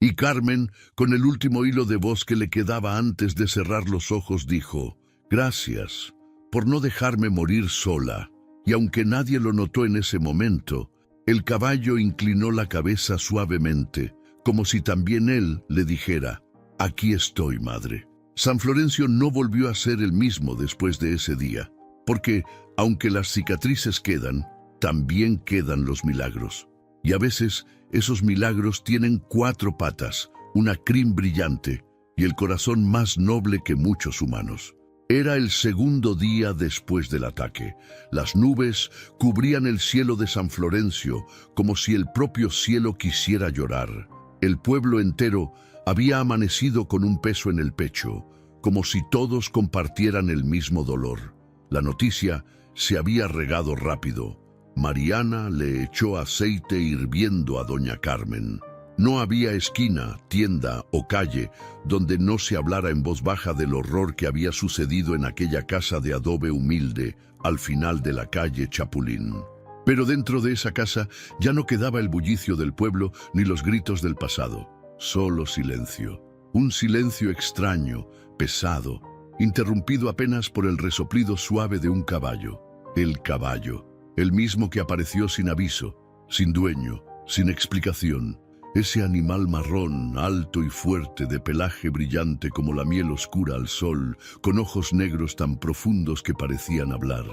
Y Carmen, con el último hilo de voz que le quedaba antes de cerrar los ojos, dijo: «Gracias por no dejarme morir sola». Y aunque nadie lo notó en ese momento, el caballo inclinó la cabeza suavemente, como si también él le dijera: «Aquí estoy, madre». San Florencio no volvió a ser el mismo después de ese día, porque, aunque las cicatrices quedan, también quedan los milagros. Y a veces, esos milagros tienen 4 patas, una crin brillante y el corazón más noble que muchos humanos. Era el 2º día después del ataque. Las nubes cubrían el cielo de San Florencio como si el propio cielo quisiera llorar. El pueblo entero había amanecido con un peso en el pecho, como si todos compartieran el mismo dolor. La noticia se había regado rápido. Mariana le echó aceite hirviendo a doña Carmen. No había esquina, tienda o calle donde no se hablara en voz baja del horror que había sucedido en aquella casa de adobe humilde al final de la calle Chapulín. Pero dentro de esa casa ya no quedaba el bullicio del pueblo ni los gritos del pasado. Solo silencio. Un silencio extraño, pesado, interrumpido apenas por el resoplido suave de un caballo. El caballo, el mismo que apareció sin aviso, sin dueño, sin explicación. Ese animal marrón, alto y fuerte, de pelaje brillante como la miel oscura al sol, con ojos negros tan profundos que parecían hablar.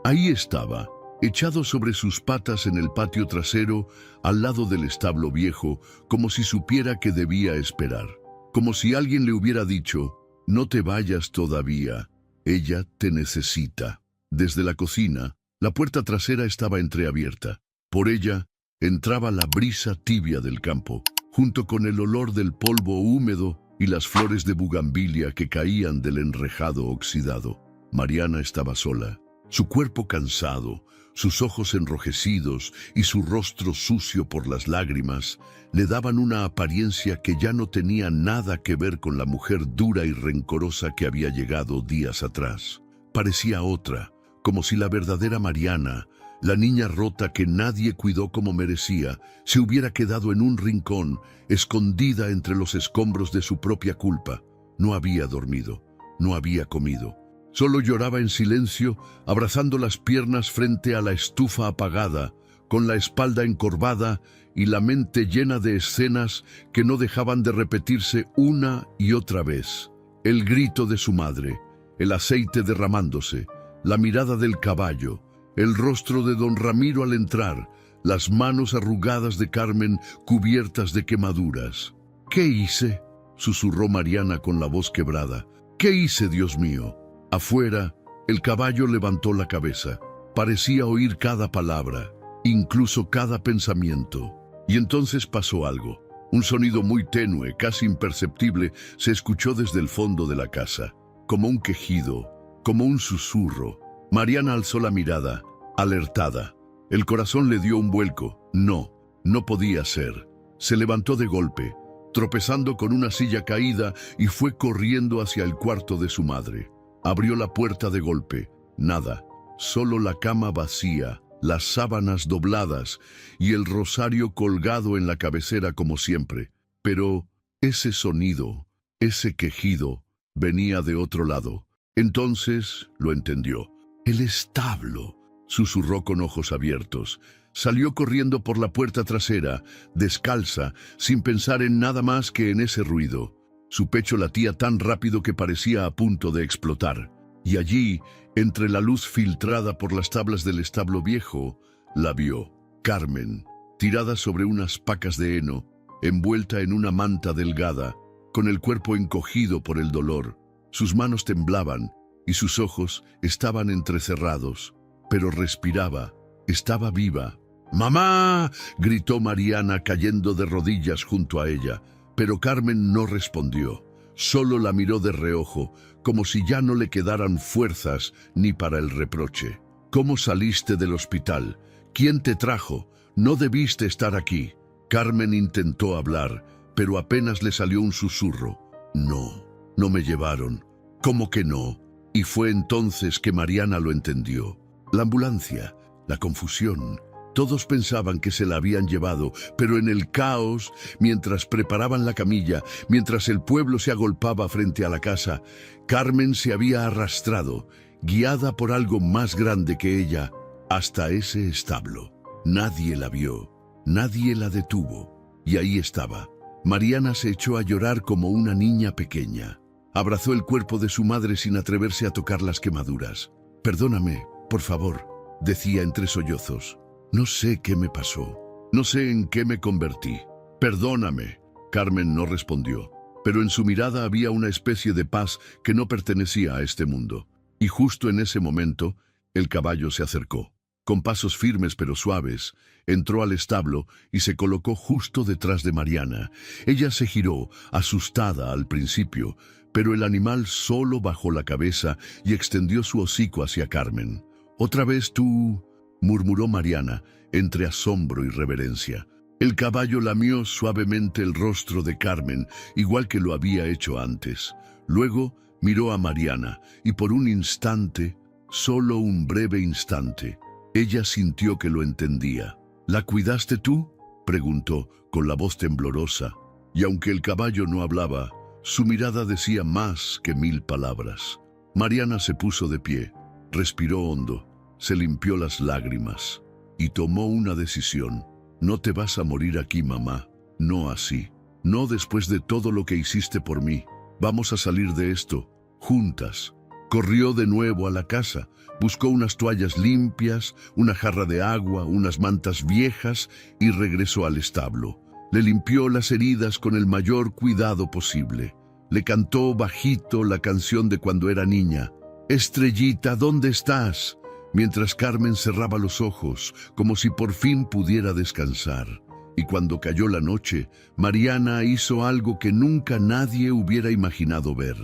Ahí estaba, echado sobre sus patas en el patio trasero, al lado del establo viejo, como si supiera que debía esperar. Como si alguien le hubiera dicho: «No te vayas todavía, ella te necesita». Desde la cocina, la puerta trasera estaba entreabierta. Por ella entraba la brisa tibia del campo, junto con el olor del polvo húmedo y las flores de bugambilia que caían del enrejado oxidado. Mariana estaba sola, su cuerpo cansado, sus ojos enrojecidos y su rostro sucio por las lágrimas le daban una apariencia que ya no tenía nada que ver con la mujer dura y rencorosa que había llegado días atrás. parecía otra, como si la verdadera Mariana, la niña rota que nadie cuidó como merecía, se hubiera quedado en un rincón, escondida entre los escombros de su propia culpa. No había dormido, no había comido. Solo lloraba en silencio, abrazando las piernas frente a la estufa apagada, con la espalda encorvada y la mente llena de escenas que no dejaban de repetirse una y otra vez. El grito de su madre, el aceite derramándose, la mirada del caballo, el rostro de don Ramiro al entrar, las manos arrugadas de Carmen cubiertas de quemaduras. «¿Qué hice?», susurró Mariana con la voz quebrada. «¿Qué hice, Dios mío?». Afuera, el caballo levantó la cabeza. Parecía oír cada palabra, incluso cada pensamiento. Y entonces pasó algo. Un sonido muy tenue, casi imperceptible, se escuchó desde el fondo de la casa. Como un quejido, como un susurro. Mariana alzó la mirada, alertada. El corazón le dio un vuelco. No, no podía ser. Se levantó de golpe, tropezando con una silla caída, y fue corriendo hacia el cuarto de su madre. Abrió la puerta de golpe. Nada, solo la cama vacía, las sábanas dobladas y el rosario colgado en la cabecera como siempre. Pero ese sonido, ese quejido, venía de otro lado. Entonces lo entendió. «El establo», susurró con ojos abiertos. Salió corriendo por la puerta trasera, descalza, sin pensar en nada más que en ese ruido. Su pecho latía tan rápido que parecía a punto de explotar. Y allí, entre la luz filtrada por las tablas del establo viejo, la vio. Carmen, tirada sobre unas pacas de heno, envuelta en una manta delgada, con el cuerpo encogido por el dolor. Sus manos temblaban y sus ojos estaban entrecerrados, pero respiraba, estaba viva. «¡Mamá!», gritó Mariana cayendo de rodillas junto a ella, pero Carmen no respondió. Solo la miró de reojo, como si ya no le quedaran fuerzas ni para el reproche. «¿Cómo saliste del hospital? ¿Quién te trajo? No debiste estar aquí». Carmen intentó hablar, pero apenas le salió un susurro. «No, no me llevaron». «¿Cómo que no?». Y fue entonces que Mariana lo entendió. La ambulancia, la confusión. Todos pensaban que se la habían llevado, pero en el caos, mientras preparaban la camilla, mientras el pueblo se agolpaba frente a la casa, Carmen se había arrastrado, guiada por algo más grande que ella, hasta ese establo. Nadie la vio, nadie la detuvo. Y ahí estaba. Mariana se echó a llorar como una niña pequeña. Abrazó el cuerpo de su madre sin atreverse a tocar las quemaduras. «Perdóname, por favor», decía entre sollozos. «No sé qué me pasó. No sé en qué me convertí. Perdóname». Carmen no respondió, pero en su mirada había una especie de paz que no pertenecía a este mundo. Y justo en ese momento, el caballo se acercó. Con pasos firmes pero suaves, entró al establo y se colocó justo detrás de Mariana. Ella se giró, asustada al principio, pero el animal solo bajó la cabeza y extendió su hocico hacia Carmen. «¿Otra vez tú?», murmuró Mariana, entre asombro y reverencia. El caballo lamió suavemente el rostro de Carmen, igual que lo había hecho antes. Luego miró a Mariana, y por un instante, solo un breve instante, ella sintió que lo entendía. «¿La cuidaste tú?», preguntó, con la voz temblorosa, y aunque el caballo no hablaba, su mirada decía más que 1000 palabras. Mariana se puso de pie, respiró hondo, se limpió las lágrimas y tomó una decisión. «No te vas a morir aquí, mamá. No así. No después de todo lo que hiciste por mí. Vamos a salir de esto, juntas». Corrió de nuevo a la casa, buscó unas toallas limpias, una jarra de agua, unas mantas viejas y regresó al establo. Le limpió las heridas con el mayor cuidado posible. Le cantó bajito la canción de cuando era niña. «Estrellita, ¿dónde estás?», mientras Carmen cerraba los ojos, como si por fin pudiera descansar. Y cuando cayó la noche, Mariana hizo algo que nunca nadie hubiera imaginado ver.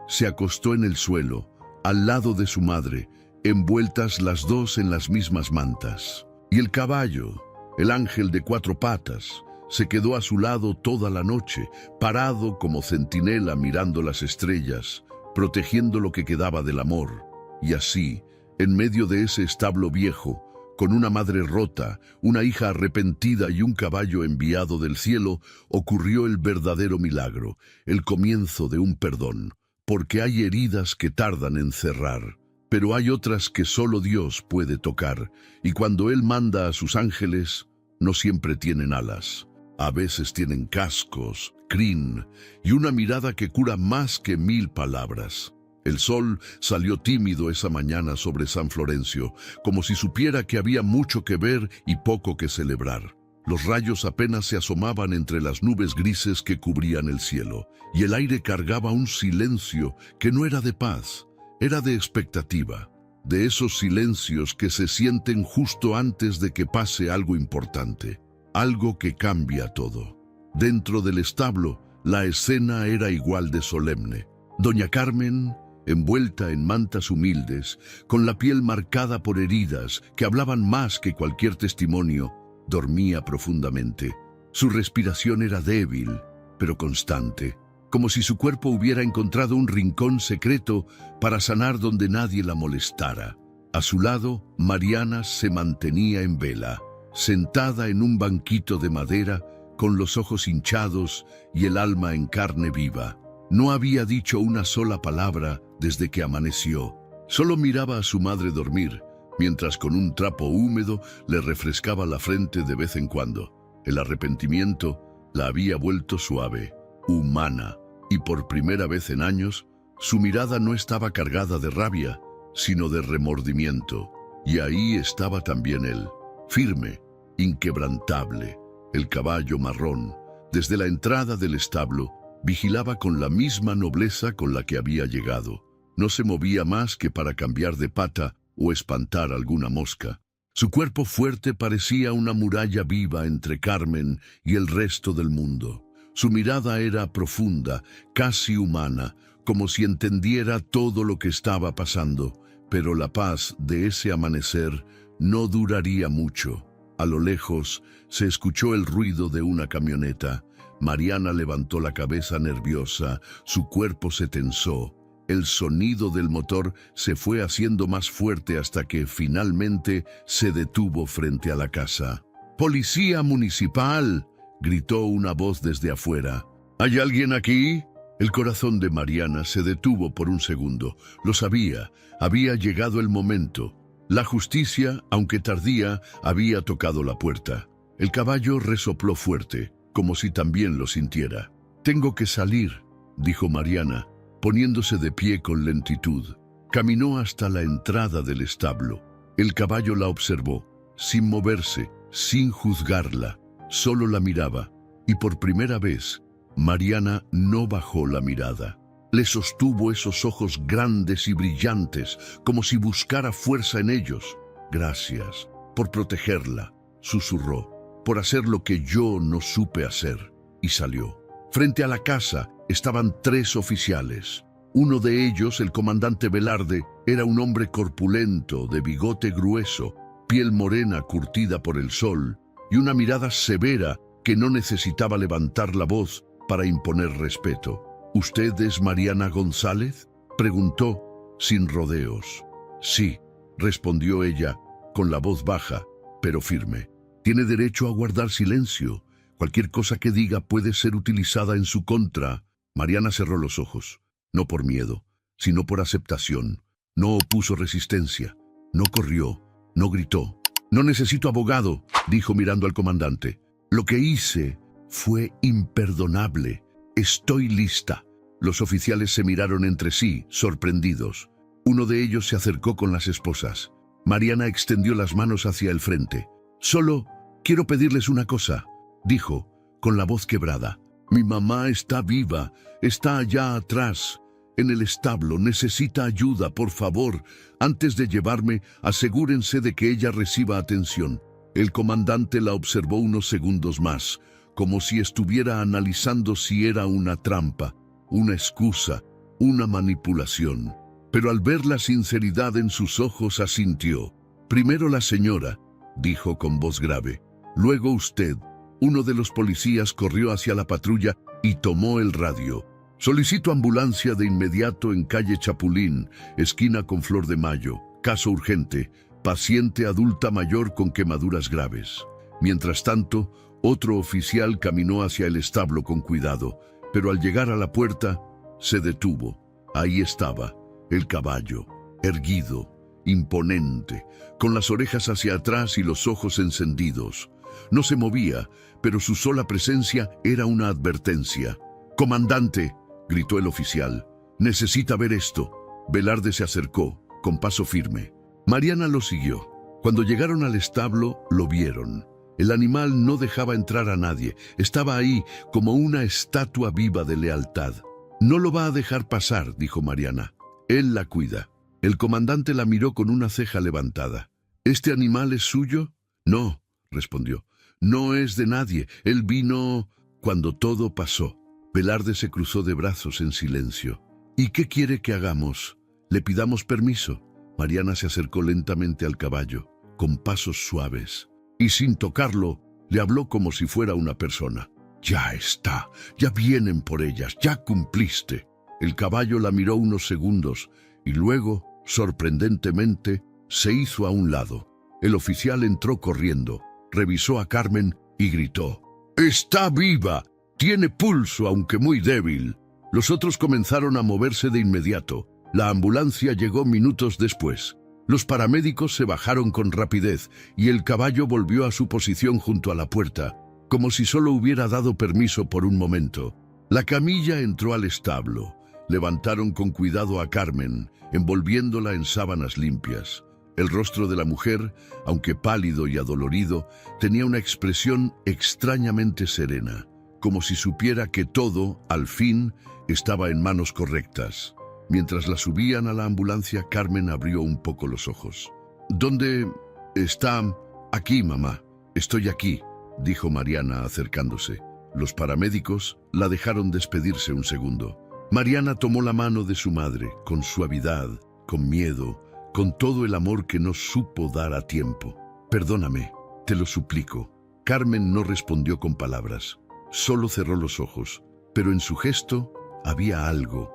Se acostó en el suelo, al lado de su madre, envueltas las dos en las mismas mantas. Y el caballo, el ángel de 4 patas, se quedó a su lado toda la noche, parado como centinela mirando las estrellas, protegiendo lo que quedaba del amor. Y así, en medio de ese establo viejo, con una madre rota, una hija arrepentida y un caballo enviado del cielo, ocurrió el verdadero milagro, el comienzo de un perdón. Porque hay heridas que tardan en cerrar, pero hay otras que solo Dios puede tocar, y cuando Él manda a sus ángeles, no siempre tienen alas. A veces tienen cascos, crin y una mirada que cura más que 1000 palabras. El sol salió tímido esa mañana sobre San Florencio, como si supiera que había mucho que ver y poco que celebrar. Los rayos apenas se asomaban entre las nubes grises que cubrían el cielo, y el aire cargaba un silencio que no era de paz, era de expectativa, de esos silencios que se sienten justo antes de que pase algo importante, algo que cambia todo. Dentro del establo, la escena era igual de solemne. Doña Carmen, envuelta en mantas humildes, con la piel marcada por heridas que hablaban más que cualquier testimonio, dormía profundamente. Su respiración era débil, pero constante, como si su cuerpo hubiera encontrado un rincón secreto para sanar donde nadie la molestara. A su lado, Mariana se mantenía en vela, sentada en un banquito de madera, con los ojos hinchados y el alma en carne viva. No había dicho una sola palabra desde que amaneció. Solo miraba a su madre dormir, mientras con un trapo húmedo le refrescaba la frente de vez en cuando. El arrepentimiento la había vuelto suave, humana, y por primera vez en años, su mirada no estaba cargada de rabia, sino de remordimiento. Y ahí estaba también él, firme, inquebrantable. El caballo marrón, desde la entrada del establo, vigilaba con la misma nobleza con la que había llegado. No se movía más que para cambiar de pata o espantar alguna mosca. Su cuerpo fuerte parecía una muralla viva entre Carmen y el resto del mundo. Su mirada era profunda, casi humana, como si entendiera todo lo que estaba pasando, pero la paz de ese amanecer no duraría mucho. A lo lejos se escuchó el ruido de una camioneta. Mariana levantó la cabeza nerviosa, su cuerpo se tensó. El sonido del motor se fue haciendo más fuerte hasta que finalmente se detuvo frente a la casa. ¡Policía municipal!, gritó una voz desde afuera. ¿Hay alguien aquí? El corazón de Mariana se detuvo por un segundo. Lo sabía, había llegado el momento. La justicia, aunque tardía, había tocado la puerta. El caballo resopló fuerte, como si también lo sintiera. «Tengo que salir», dijo Mariana, poniéndose de pie con lentitud. Caminó hasta la entrada del establo. El caballo la observó, sin moverse, sin juzgarla. Solo la miraba, y por primera vez, Mariana no bajó la mirada. Le sostuvo esos ojos grandes y brillantes, como si buscara fuerza en ellos. «Gracias por protegerla», susurró, «por hacer lo que yo no supe hacer». Y salió. Frente a la casa estaban 3 oficiales. Uno de ellos, el comandante Velarde, era un hombre corpulento, de bigote grueso, piel morena curtida por el sol, y una mirada severa que no necesitaba levantar la voz para imponer respeto. «¿Usted es Mariana González?», preguntó, sin rodeos. «Sí», respondió ella, con la voz baja, pero firme. «Tiene derecho a guardar silencio. Cualquier cosa que diga puede ser utilizada en su contra». Mariana cerró los ojos, no por miedo, sino por aceptación. No opuso resistencia, no corrió, no gritó. «No necesito abogado», dijo mirando al comandante. «Lo que hice fue imperdonable. Estoy lista». Los oficiales se miraron entre sí, sorprendidos. Uno de ellos se acercó con las esposas. Mariana extendió las manos hacia el frente. «Solo quiero pedirles una cosa», dijo, con la voz quebrada. «Mi mamá está viva, está allá atrás, en el establo. Necesita ayuda, por favor. Antes de llevarme, asegúrense de que ella reciba atención». El comandante la observó unos segundos más, como si estuviera analizando si era una trampa, una excusa, una manipulación. Pero al ver la sinceridad en sus ojos asintió. «Primero la señora», dijo con voz grave. «Luego usted». Uno de los policías corrió hacia la patrulla y tomó el radio. Solicito ambulancia de inmediato en calle Chapulín, esquina con Flor de Mayo. Caso urgente, paciente adulta mayor con quemaduras graves. Mientras tanto, otro oficial caminó hacia el establo con cuidado, pero al llegar a la puerta, se detuvo. Ahí estaba, el caballo, erguido, imponente, con las orejas hacia atrás y los ojos encendidos. No se movía, pero su sola presencia era una advertencia. «Comandante», gritó el oficial, «necesita ver esto». Velarde se acercó, con paso firme. Mariana lo siguió. Cuando llegaron al establo, lo vieron. El animal no dejaba entrar a nadie. Estaba ahí como una estatua viva de lealtad. «No lo va a dejar pasar», dijo Mariana. «Él la cuida». El comandante la miró con una ceja levantada. «¿Este animal es suyo?» «No», respondió. «No es de nadie. Él vino cuando todo pasó». Velarde se cruzó de brazos en silencio. «¿Y qué quiere que hagamos? ¿Le pidamos permiso?» Mariana se acercó lentamente al caballo, con pasos suaves, y sin tocarlo, le habló como si fuera una persona. «Ya está, ya vienen por ellas, ya cumpliste». El caballo la miró unos segundos, y luego, sorprendentemente, se hizo a un lado. El oficial entró corriendo, revisó a Carmen y gritó: «¡Está viva! Tiene pulso, aunque muy débil». Los otros comenzaron a moverse de inmediato. La ambulancia llegó minutos después. Los paramédicos se bajaron con rapidez y el caballo volvió a su posición junto a la puerta, como si solo hubiera dado permiso por un momento. La camilla entró al establo. Levantaron con cuidado a Carmen, envolviéndola en sábanas limpias. El rostro de la mujer, aunque pálido y adolorido, tenía una expresión extrañamente serena, como si supiera que todo, al fin, estaba en manos correctas. Mientras la subían a la ambulancia, Carmen abrió un poco los ojos. «¿Dónde está?» «Aquí, mamá. Estoy aquí», dijo Mariana acercándose. Los paramédicos la dejaron despedirse un segundo. Mariana tomó la mano de su madre, con suavidad, con miedo, con todo el amor que no supo dar a tiempo. «Perdóname, te lo suplico». Carmen no respondió con palabras, solo cerró los ojos, pero en su gesto había algo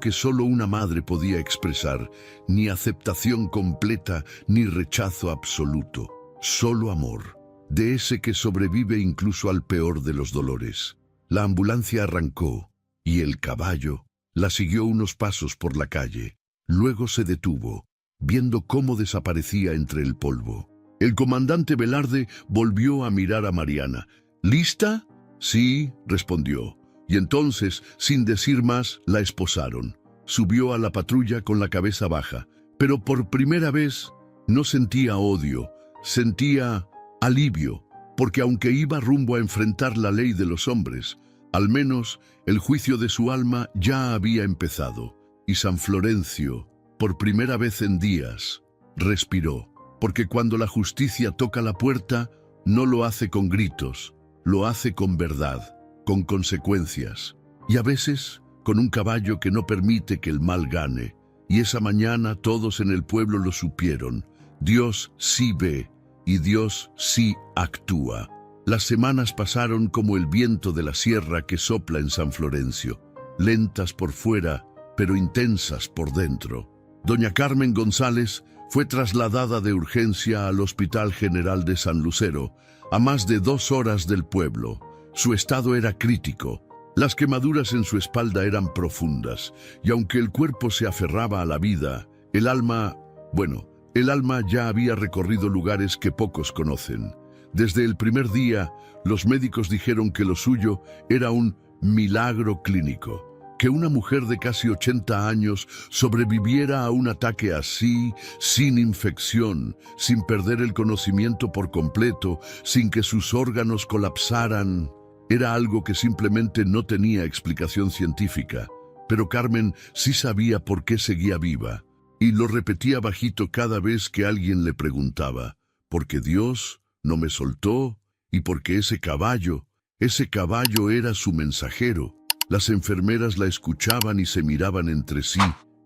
que solo una madre podía expresar, ni aceptación completa, ni rechazo absoluto, solo amor, de ese que sobrevive incluso al peor de los dolores. La ambulancia arrancó, y el caballo la siguió unos pasos por la calle. Luego se detuvo, viendo cómo desaparecía entre el polvo. El comandante Velarde volvió a mirar a Mariana. «¿Lista?» «Sí», respondió. Y entonces, sin decir más, la esposaron. Subió a la patrulla con la cabeza baja, pero por primera vez no sentía odio, sentía alivio, porque aunque iba rumbo a enfrentar la ley de los hombres, al menos el juicio de su alma ya había empezado. Y San Florencio, por primera vez en días, respiró, porque cuando la justicia toca la puerta, no lo hace con gritos, lo hace con verdad, con consecuencias, y a veces con un caballo que no permite que el mal gane. Y esa mañana todos en el pueblo lo supieron. Dios sí ve y Dios sí actúa. Las semanas pasaron como el viento de la sierra que sopla en San Florencio, lentas por fuera, pero intensas por dentro. Doña Carmen González fue trasladada de urgencia al Hospital General de San Lucero, a más de 2 horas del pueblo. Su estado era crítico. Las quemaduras en su espalda eran profundas, y aunque el cuerpo se aferraba a la vida, el alma ya había recorrido lugares que pocos conocen. Desde el primer día, los médicos dijeron que lo suyo era un milagro clínico. Que una mujer de casi 80 años sobreviviera a un ataque así, sin infección, sin perder el conocimiento por completo, sin que sus órganos colapsaran, era algo que simplemente no tenía explicación científica. Pero Carmen sí sabía por qué seguía viva, y lo repetía bajito cada vez que alguien le preguntaba, porque Dios no me soltó, y porque ese caballo era su mensajero. Las enfermeras la escuchaban y se miraban entre sí,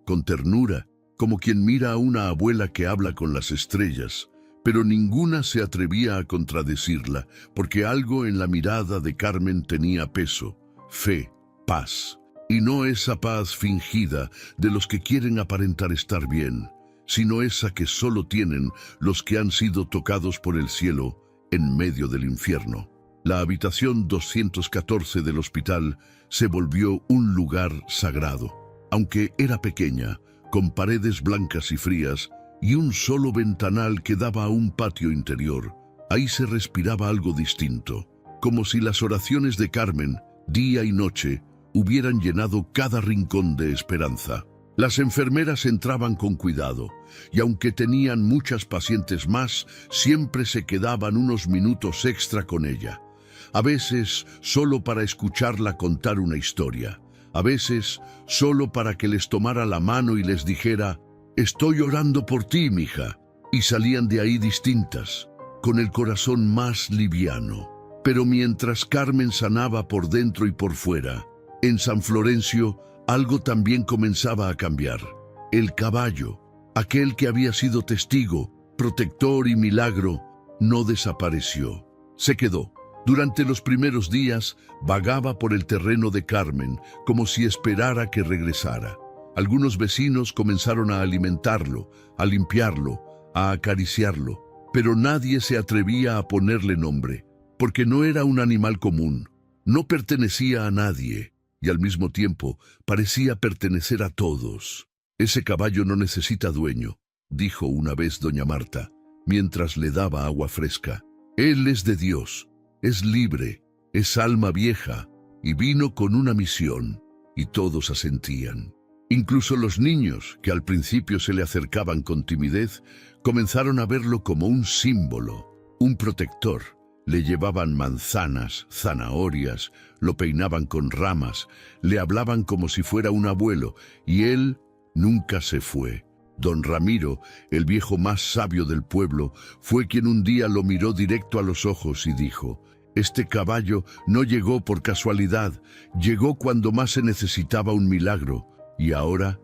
con ternura, como quien mira a una abuela que habla con las estrellas, pero ninguna se atrevía a contradecirla, porque algo en la mirada de Carmen tenía peso, fe, paz. Y no esa paz fingida de los que quieren aparentar estar bien, sino esa que solo tienen los que han sido tocados por el cielo en medio del infierno. La habitación 214 del hospital se volvió un lugar sagrado. Aunque era pequeña, con paredes blancas y frías y un solo ventanal que daba a un patio interior, ahí se respiraba algo distinto, como si las oraciones de Carmen, día y noche, hubieran llenado cada rincón de esperanza. Las enfermeras entraban con cuidado, y aunque tenían muchas pacientes más, siempre se quedaban unos minutos extra con ella. A veces solo para escucharla contar una historia, a veces solo para que les tomara la mano y les dijera: «Estoy orando por ti, mija», y salían de ahí distintas, con el corazón más liviano. Pero mientras Carmen sanaba por dentro y por fuera, en San Florencio algo también comenzaba a cambiar. El caballo, aquel que había sido testigo, protector y milagro, no desapareció. Se quedó. Durante los primeros días vagaba por el terreno de Carmen, como si esperara que regresara. Algunos vecinos comenzaron a alimentarlo, a limpiarlo, a acariciarlo, pero nadie se atrevía a ponerle nombre, porque no era un animal común, no pertenecía a nadie, y al mismo tiempo parecía pertenecer a todos. «Ese caballo no necesita dueño», dijo una vez doña Marta, mientras le daba agua fresca. «Él es de Dios, es libre, es alma vieja, y vino con una misión», y todos asentían. Incluso los niños, que al principio se le acercaban con timidez, comenzaron a verlo como un símbolo, un protector. Le llevaban manzanas, zanahorias, lo peinaban con ramas, le hablaban como si fuera un abuelo, y él nunca se fue. Don Ramiro, el viejo más sabio del pueblo, fue quien un día lo miró directo a los ojos y dijo: «Este caballo no llegó por casualidad, llegó cuando más se necesitaba un milagro, y ahora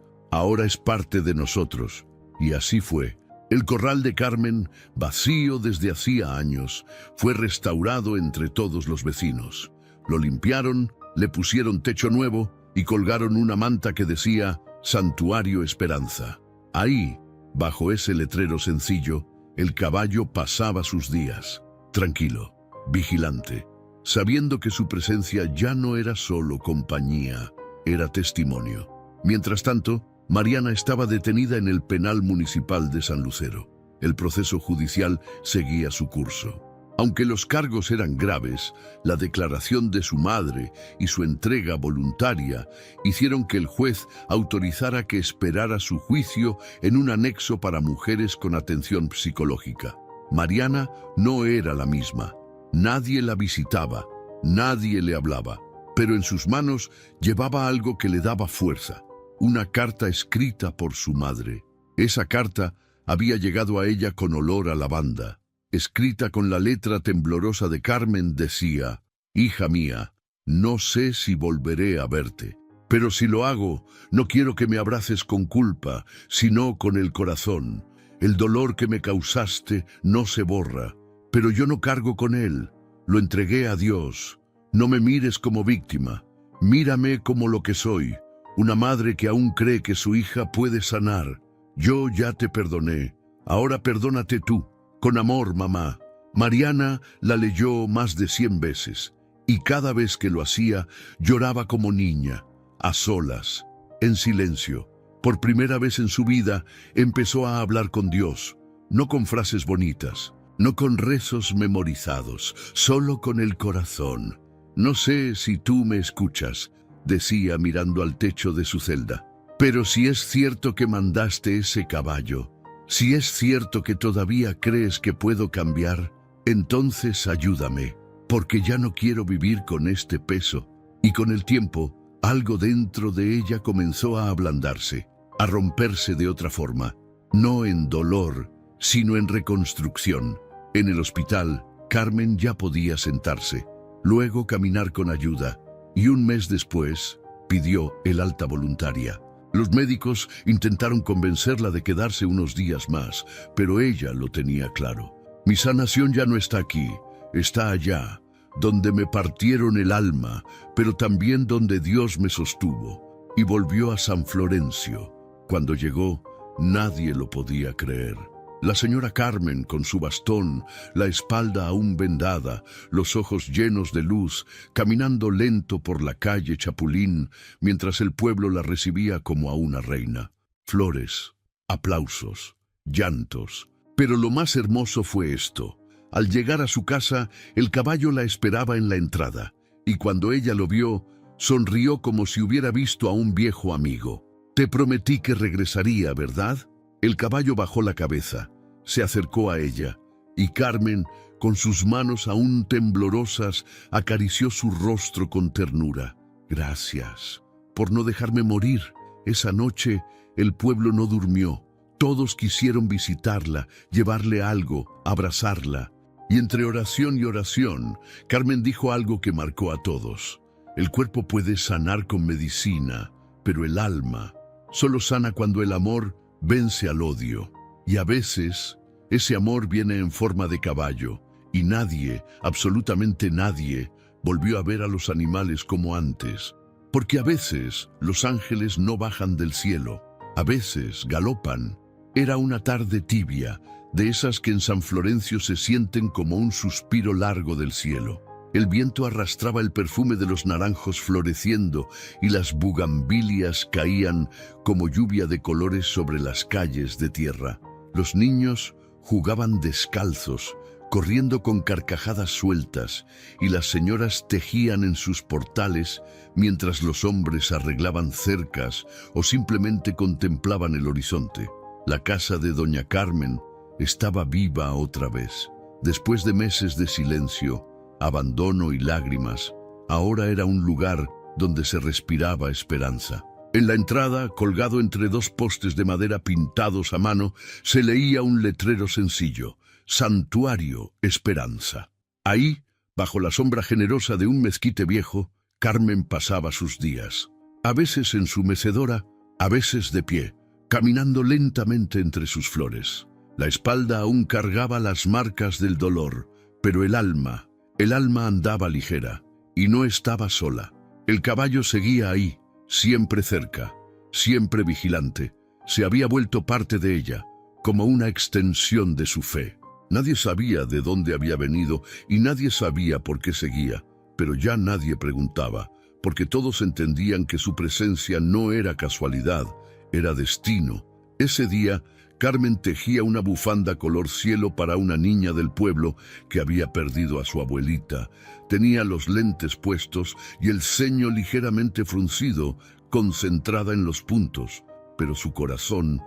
es parte de nosotros». Y así fue. El corral de Carmen, vacío desde hacía años, fue restaurado entre todos los vecinos. Lo limpiaron, le pusieron techo nuevo y colgaron una manta que decía «Santuario Esperanza». Ahí, bajo ese letrero sencillo, el caballo pasaba sus días, tranquilo, vigilante, sabiendo que su presencia ya no era solo compañía, era testimonio. Mientras tanto, Mariana estaba detenida en el penal municipal de San Lucero. El proceso judicial seguía su curso. Aunque los cargos eran graves, la declaración de su madre y su entrega voluntaria hicieron que el juez autorizara que esperara su juicio en un anexo para mujeres con atención psicológica. Mariana no era la misma. Nadie la visitaba, nadie le hablaba, pero en sus manos llevaba algo que le daba fuerza. Una carta escrita por su madre. Esa carta había llegado a ella con olor a lavanda. Escrita con la letra temblorosa de Carmen, decía: «Hija mía, no sé si volveré a verte, pero si lo hago, no quiero que me abraces con culpa, sino con el corazón. El dolor que me causaste no se borra, pero yo no cargo con él. Lo entregué a Dios. No me mires como víctima, mírame como lo que soy. Una madre que aún cree que su hija puede sanar. Yo ya te perdoné, ahora perdónate tú. Con amor, mamá». Mariana la leyó más de 100 veces, y cada vez que lo hacía, lloraba como niña, a solas, en silencio. Por primera vez en su vida, empezó a hablar con Dios, no con frases bonitas, no con rezos memorizados, solo con el corazón. «No sé si tú me escuchas», decía mirando al techo de su celda, «pero si es cierto que mandaste ese caballo, si es cierto que todavía crees que puedo cambiar, entonces ayúdame, porque ya no quiero vivir con este peso». Y con el tiempo, algo dentro de ella comenzó a ablandarse, a romperse de otra forma, no en dolor, sino en reconstrucción. En el hospital, Carmen ya podía sentarse, luego caminar con ayuda, y un mes después pidió el alta voluntaria. Los médicos intentaron convencerla de quedarse unos días más, pero ella lo tenía claro. «Mi sanación ya no está aquí, está allá. donde me partieron el alma, pero también donde Dios me sostuvo. Y volvió a San Florencio. Cuando llegó, nadie lo podía creer. La señora Carmen, con su bastón, la espalda aún vendada, los ojos llenos de luz, caminando lento por la calle Chapulín, mientras el pueblo la recibía como a una reina. Flores, aplausos, llantos. Pero lo más hermoso fue esto. Al llegar a su casa, el caballo la esperaba en la entrada, y cuando ella lo vio, sonrió como si hubiera visto a un viejo amigo. «Te prometí que regresaría, ¿verdad?». El caballo bajó la cabeza, se acercó a ella, y Carmen, con sus manos aún temblorosas, acarició su rostro con ternura. «Gracias por no dejarme morir. Esa noche el pueblo no durmió. Todos quisieron visitarla, llevarle algo, abrazarla». Y entre oración y oración, Carmen dijo algo que marcó a todos. «El cuerpo puede sanar con medicina, pero el alma solo sana cuando el amor vence al odio. Y a veces, ese amor viene en forma de caballo, y nadie, absolutamente nadie, volvió a ver a los animales como antes. Porque a veces los ángeles no bajan del cielo, a veces galopan». Era una tarde tibia, de esas que en San Florencio se sienten como un suspiro largo del cielo. El viento arrastraba el perfume de los naranjos floreciendo y las bugambilias caían como lluvia de colores sobre las calles de tierra. Los niños jugaban descalzos, corriendo con carcajadas sueltas, y las señoras tejían en sus portales mientras los hombres arreglaban cercas o simplemente contemplaban el horizonte. La casa de doña Carmen estaba viva otra vez. Después de meses de silencio, abandono y lágrimas, ahora era un lugar donde se respiraba esperanza. En la entrada, colgado entre dos postes de madera pintados a mano, se leía un letrero sencillo: Santuario Esperanza. Ahí, bajo la sombra generosa de un mezquite viejo, Carmen pasaba sus días. A veces en su mecedora, a veces de pie, caminando lentamente entre sus flores. La espalda aún cargaba las marcas del dolor, pero el alma andaba ligera, y no estaba sola. El caballo seguía ahí, siempre cerca, siempre vigilante. Se había vuelto parte de ella, como una extensión de su fe. Nadie sabía de dónde había venido y nadie sabía por qué seguía, pero ya nadie preguntaba, porque todos entendían que su presencia no era casualidad, era destino. Ese día, Carmen tejía una bufanda color cielo para una niña del pueblo que había perdido a su abuelita. Tenía los lentes puestos y el ceño ligeramente fruncido, concentrada en los puntos. Pero su corazón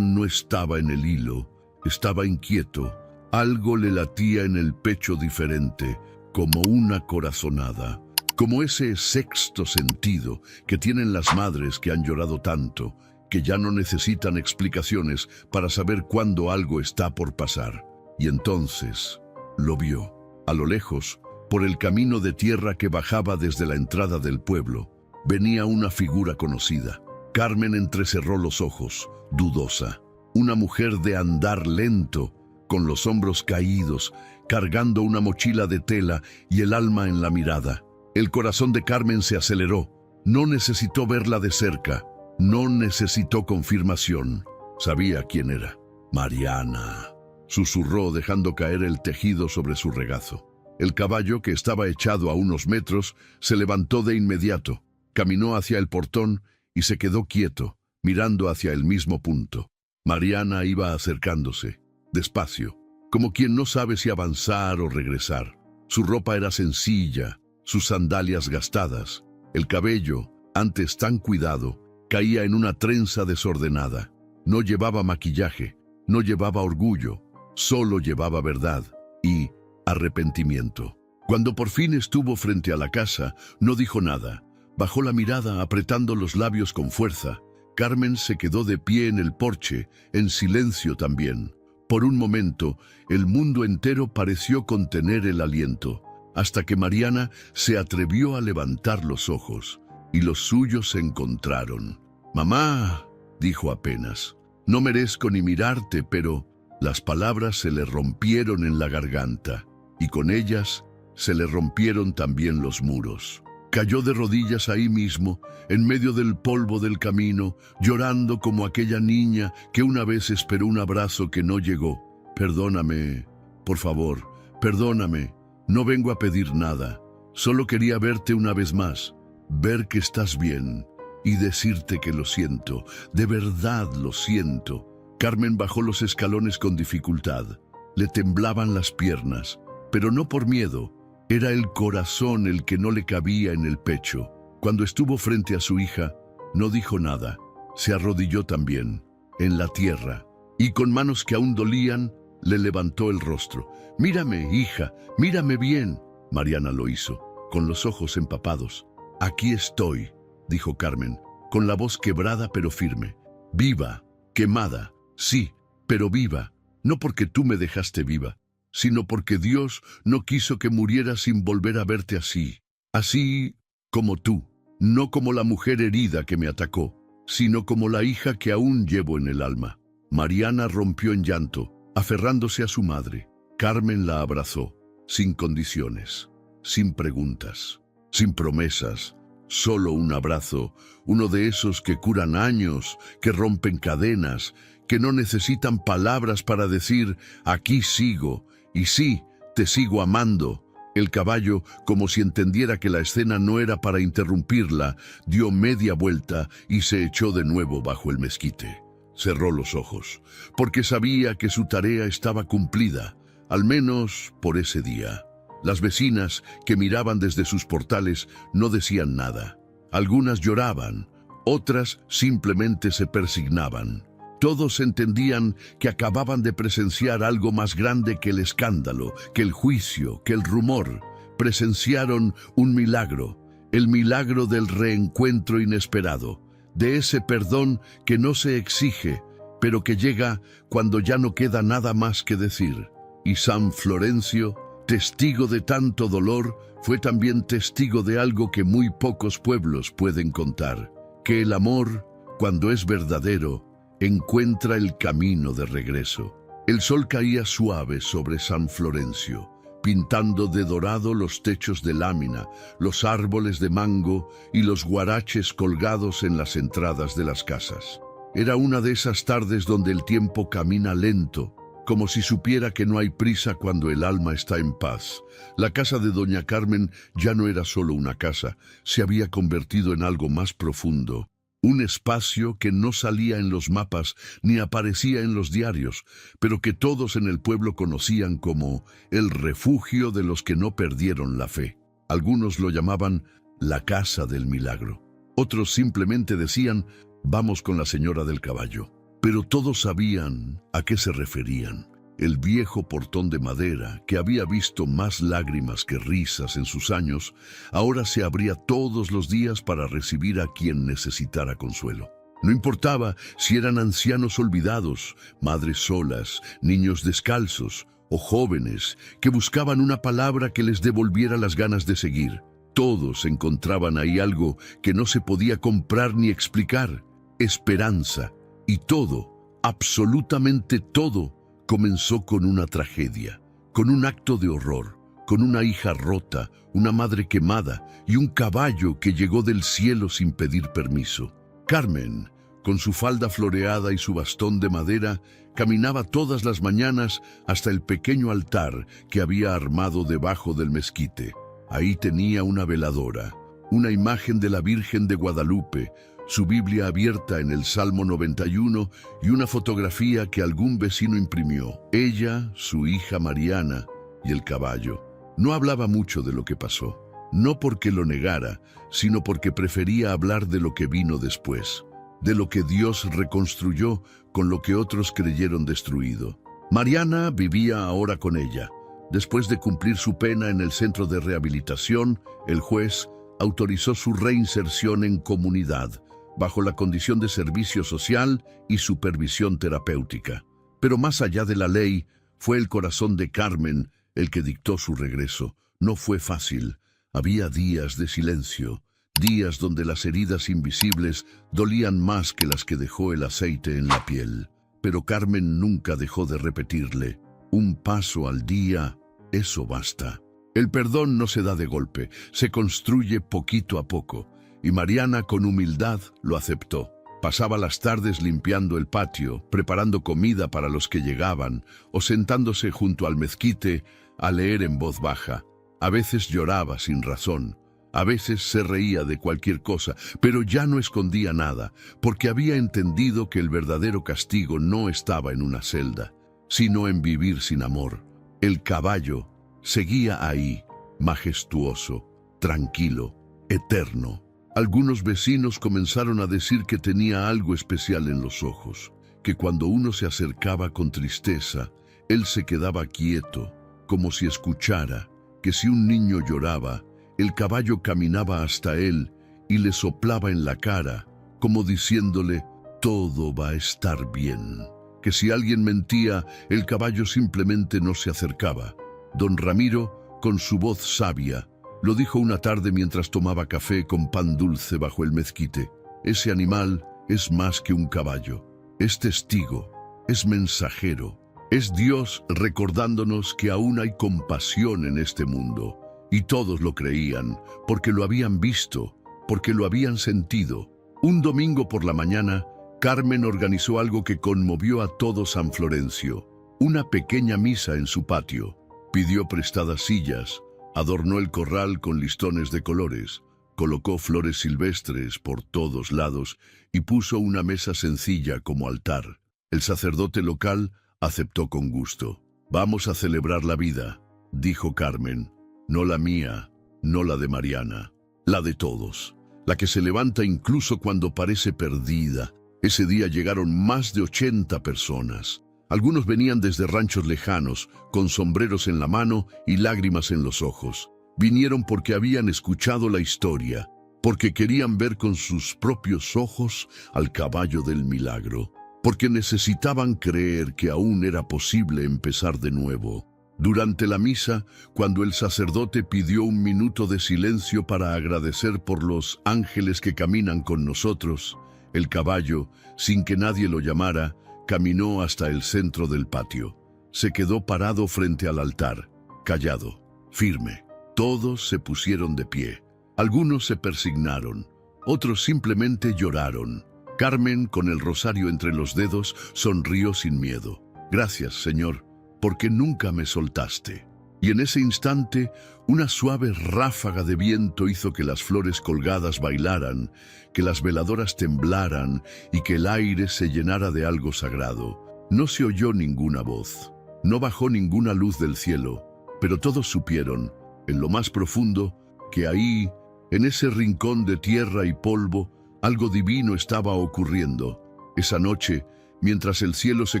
no estaba en el hilo, estaba inquieto. Algo le latía en el pecho diferente, como una corazonada, como ese sexto sentido que tienen las madres que han llorado tanto, que ya no necesitan explicaciones para saber cuándo algo está por pasar. Y entonces lo vio. A lo lejos, por el camino de tierra que bajaba desde la entrada del pueblo, venía una figura conocida. Carmen entrecerró los ojos, dudosa. Una mujer de andar lento, con los hombros caídos, cargando una mochila de tela y el alma en la mirada. El corazón de Carmen se aceleró. No necesitó verla de cerca. No necesitó confirmación. Sabía quién era. Mariana, susurró dejando caer el tejido sobre su regazo. El caballo, que estaba echado a unos metros, se levantó de inmediato, caminó hacia el portón y se quedó quieto, mirando hacia el mismo punto. Mariana iba acercándose, despacio, como quien no sabe si avanzar o regresar. Su ropa era sencilla, sus sandalias gastadas. El cabello, antes tan cuidado, caía en una trenza desordenada. No llevaba maquillaje, no llevaba orgullo, solo llevaba verdad y arrepentimiento. Cuando por fin estuvo frente a la casa, no dijo nada. Bajó la mirada apretando los labios con fuerza. Carmen se quedó de pie en el porche, en silencio también. Por un momento, el mundo entero pareció contener el aliento, hasta que Mariana se atrevió a levantar los ojos, y los suyos se encontraron. «Mamá», dijo apenas, «no merezco ni mirarte», pero las palabras se le rompieron en la garganta, y con ellas Se le rompieron también los muros. Cayó de rodillas ahí mismo, en medio del polvo del camino, llorando como aquella niña que una vez esperó un abrazo que no llegó. Perdóname, por favor, perdóname. No vengo a pedir nada. Solo quería verte una vez más, ver que estás bien y decirte que lo siento. De verdad lo siento. Carmen bajó los escalones con dificultad. Le temblaban las piernas, pero no por miedo. Era el corazón el que no le cabía en el pecho. Cuando estuvo frente a su hija, no dijo nada. Se arrodilló también, en la tierra, y con manos que aún dolían, le levantó el rostro. «Mírame, hija, mírame bien». Mariana lo hizo, con los ojos empapados. «Aquí estoy», dijo Carmen, con la voz quebrada pero firme. «Viva, quemada, sí, pero viva, no porque tú me dejaste viva, sino porque Dios no quiso que muriera sin volver a verte así. Así como tú, no como la mujer herida que me atacó, sino como la hija que aún llevo en el alma». Mariana rompió en llanto, aferrándose a su madre. Carmen la abrazó, sin condiciones, sin preguntas, sin promesas, solo un abrazo, uno de esos que curan años, que rompen cadenas, que no necesitan palabras para decir «aquí sigo», y sí, te sigo amando. El caballo, como si entendiera que la escena no era para interrumpirla, dio media vuelta y se echó de nuevo bajo el mezquite. Cerró los ojos, porque sabía que su tarea estaba cumplida, al menos por ese día. Las vecinas, que miraban desde sus portales, no decían nada. Algunas lloraban, otras simplemente se persignaban. Todos entendían que acababan de presenciar algo más grande que el escándalo, que el juicio, que el rumor. Presenciaron un milagro, el milagro del reencuentro inesperado, de ese perdón que no se exige, pero que llega cuando ya no queda nada más que decir. Y San Florencio, testigo de tanto dolor, fue también testigo de algo que muy pocos pueblos pueden contar, que el amor, cuando es verdadero, encuentra el camino de regreso. El sol caía suave sobre San Florencio, pintando de dorado los techos de lámina, los árboles de mango y los guaraches colgados en las entradas de las casas. Era una de esas tardes donde el tiempo camina lento, como si supiera que no hay prisa cuando el alma está en paz. La casa de doña Carmen ya no era solo una casa, se había convertido en algo más profundo. Un espacio que no salía en los mapas ni aparecía en los diarios, pero que todos en el pueblo conocían como el refugio de los que no perdieron la fe. Algunos lo llamaban la Casa del Milagro. Otros simplemente decían, vamos con la señora del caballo. Pero todos sabían a qué se referían. El viejo portón de madera, que había visto más lágrimas que risas en sus años, ahora se abría todos los días para recibir a quien necesitara consuelo. No importaba si eran ancianos olvidados, madres solas, niños descalzos o jóvenes que buscaban una palabra que les devolviera las ganas de seguir. Todos encontraban ahí algo que no se podía comprar ni explicar: esperanza. Y todo, absolutamente todo, comenzó con una tragedia, con un acto de horror, con una hija rota, una madre quemada y un caballo que llegó del cielo sin pedir permiso. Carmen, con su falda floreada y su bastón de madera, caminaba todas las mañanas hasta el pequeño altar que había armado debajo del mezquite. Ahí tenía una veladora, una imagen de la Virgen de Guadalupe, su Biblia abierta en el Salmo 91 y una fotografía que algún vecino imprimió. Ella, su hija Mariana y el caballo. No hablaba mucho de lo que pasó, no porque lo negara, sino porque prefería hablar de lo que vino después, de lo que Dios reconstruyó con lo que otros creyeron destruido. Mariana vivía ahora con ella. Después de cumplir su pena en el centro de rehabilitación, el juez autorizó su reinserción en comunidad, bajo la condición de servicio social y supervisión terapéutica. Pero más allá de la ley, fue el corazón de Carmen el que dictó su regreso. No fue fácil. Había días de silencio, días donde las heridas invisibles dolían más que las que dejó el aceite en la piel. Pero Carmen nunca dejó de repetirle: un paso al día, eso basta. El perdón no se da de golpe, se construye poquito a poco, y Mariana con humildad lo aceptó. Pasaba las tardes limpiando el patio, preparando comida para los que llegaban, o sentándose junto al mezquite a leer en voz baja. A veces lloraba sin razón, a veces se reía de cualquier cosa, pero ya no escondía nada, porque había entendido que el verdadero castigo no estaba en una celda, sino en vivir sin amor. El caballo seguía ahí, majestuoso, tranquilo, eterno. Algunos vecinos comenzaron a decir que tenía algo especial en los ojos, que cuando uno se acercaba con tristeza, él se quedaba quieto, como si escuchara, que si un niño lloraba, el caballo caminaba hasta él y le soplaba en la cara, como diciéndole, todo va a estar bien. Que si alguien mentía, el caballo simplemente no se acercaba. Don Ramiro, con su voz sabia, lo dijo una tarde mientras tomaba café con pan dulce bajo el mezquite. Ese animal es más que un caballo, es testigo, es mensajero, es Dios recordándonos que aún hay compasión en este mundo. Y todos lo creían, porque lo habían visto, porque lo habían sentido. Un domingo por la mañana, Carmen organizó algo que conmovió a todo San Florencio, una pequeña misa en su patio. Pidió prestadas sillas, adornó el corral con listones de colores, colocó flores silvestres por todos lados y puso una mesa sencilla como altar. El sacerdote local aceptó con gusto. «Vamos a celebrar la vida», dijo Carmen, «no la mía, no la de Mariana, la de todos, la que se levanta incluso cuando parece perdida». Ese día llegaron más de 80 personas. Algunos venían desde ranchos lejanos, con sombreros en la mano y lágrimas en los ojos. Vinieron porque habían escuchado la historia, porque querían ver con sus propios ojos al caballo del milagro, porque necesitaban creer que aún era posible empezar de nuevo. Durante la misa, cuando el sacerdote pidió un minuto de silencio para agradecer por los ángeles que caminan con nosotros, el caballo, sin que nadie lo llamara, caminó hasta el centro del patio. Se quedó parado frente al altar, callado, firme. Todos se pusieron de pie. Algunos se persignaron, otros simplemente lloraron. Carmen, con el rosario entre los dedos, sonrió sin miedo. «Gracias, Señor, porque nunca me soltaste». Y en ese instante, una suave ráfaga de viento hizo que las flores colgadas bailaran, que las veladoras temblaran y que el aire se llenara de algo sagrado. No se oyó ninguna voz, no bajó ninguna luz del cielo, pero todos supieron, en lo más profundo, que ahí, en ese rincón de tierra y polvo, algo divino estaba ocurriendo. Esa noche, mientras el cielo se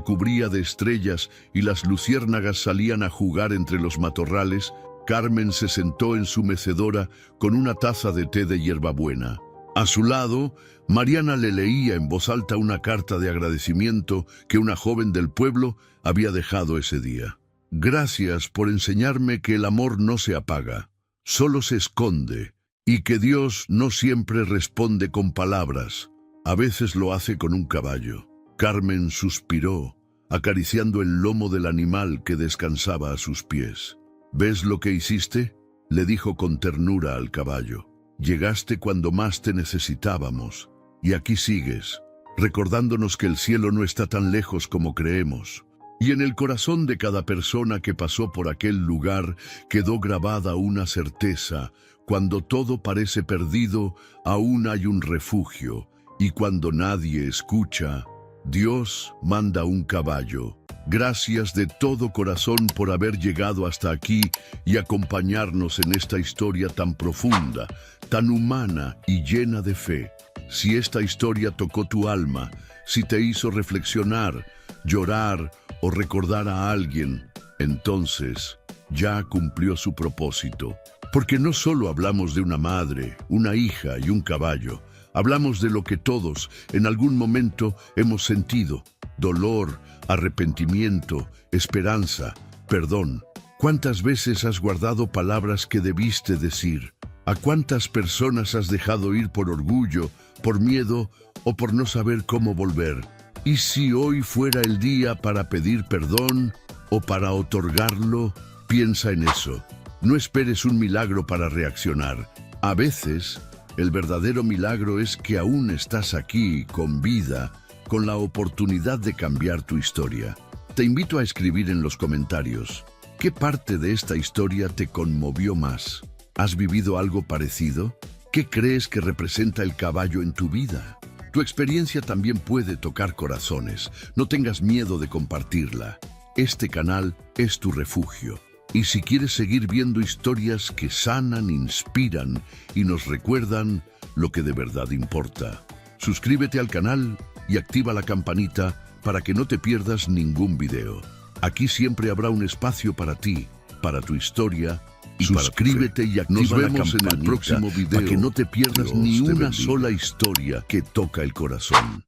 cubría de estrellas y las luciérnagas salían a jugar entre los matorrales, Carmen se sentó en su mecedora con una taza de té de hierbabuena. A su lado, Mariana le leía en voz alta una carta de agradecimiento que una joven del pueblo había dejado ese día. «Gracias por enseñarme que el amor no se apaga, solo se esconde, y que Dios no siempre responde con palabras, a veces lo hace con un caballo». Carmen suspiró, acariciando el lomo del animal que descansaba a sus pies. «¿Ves lo que hiciste?», le dijo con ternura al caballo. «Llegaste cuando más te necesitábamos, y aquí sigues, recordándonos que el cielo no está tan lejos como creemos». Y en el corazón de cada persona que pasó por aquel lugar quedó grabada una certeza: cuando todo parece perdido, aún hay un refugio, y cuando nadie escucha, Dios manda un caballo. Gracias de todo corazón por haber llegado hasta aquí y acompañarnos en esta historia tan profunda, tan humana y llena de fe. Si esta historia tocó tu alma, si te hizo reflexionar, llorar o recordar a alguien, entonces ya cumplió su propósito. Porque no solo hablamos de una madre, una hija y un caballo. Hablamos de lo que todos, en algún momento, hemos sentido: dolor, arrepentimiento, esperanza, perdón. ¿Cuántas veces has guardado palabras que debiste decir? ¿A cuántas personas has dejado ir por orgullo, por miedo o por no saber cómo volver? ¿Y si hoy fuera el día para pedir perdón o para otorgarlo? Piensa en eso. No esperes un milagro para reaccionar. A veces, el verdadero milagro es que aún estás aquí, con vida, con la oportunidad de cambiar tu historia. Te invito a escribir en los comentarios, ¿qué parte de esta historia te conmovió más? ¿Has vivido algo parecido? ¿Qué crees que representa el caballo en tu vida? Tu experiencia también puede tocar corazones. No tengas miedo de compartirla. Este canal es tu refugio. Y si quieres seguir viendo historias que sanan, inspiran y nos recuerdan lo que de verdad importa, suscríbete al canal y activa la campanita para que no te pierdas ningún video. Aquí siempre habrá un espacio para ti, para tu historia y suscríbete y activa la campanita. Nos vemos en el próximo video para que no te pierdas ni una sola historia que toca el corazón.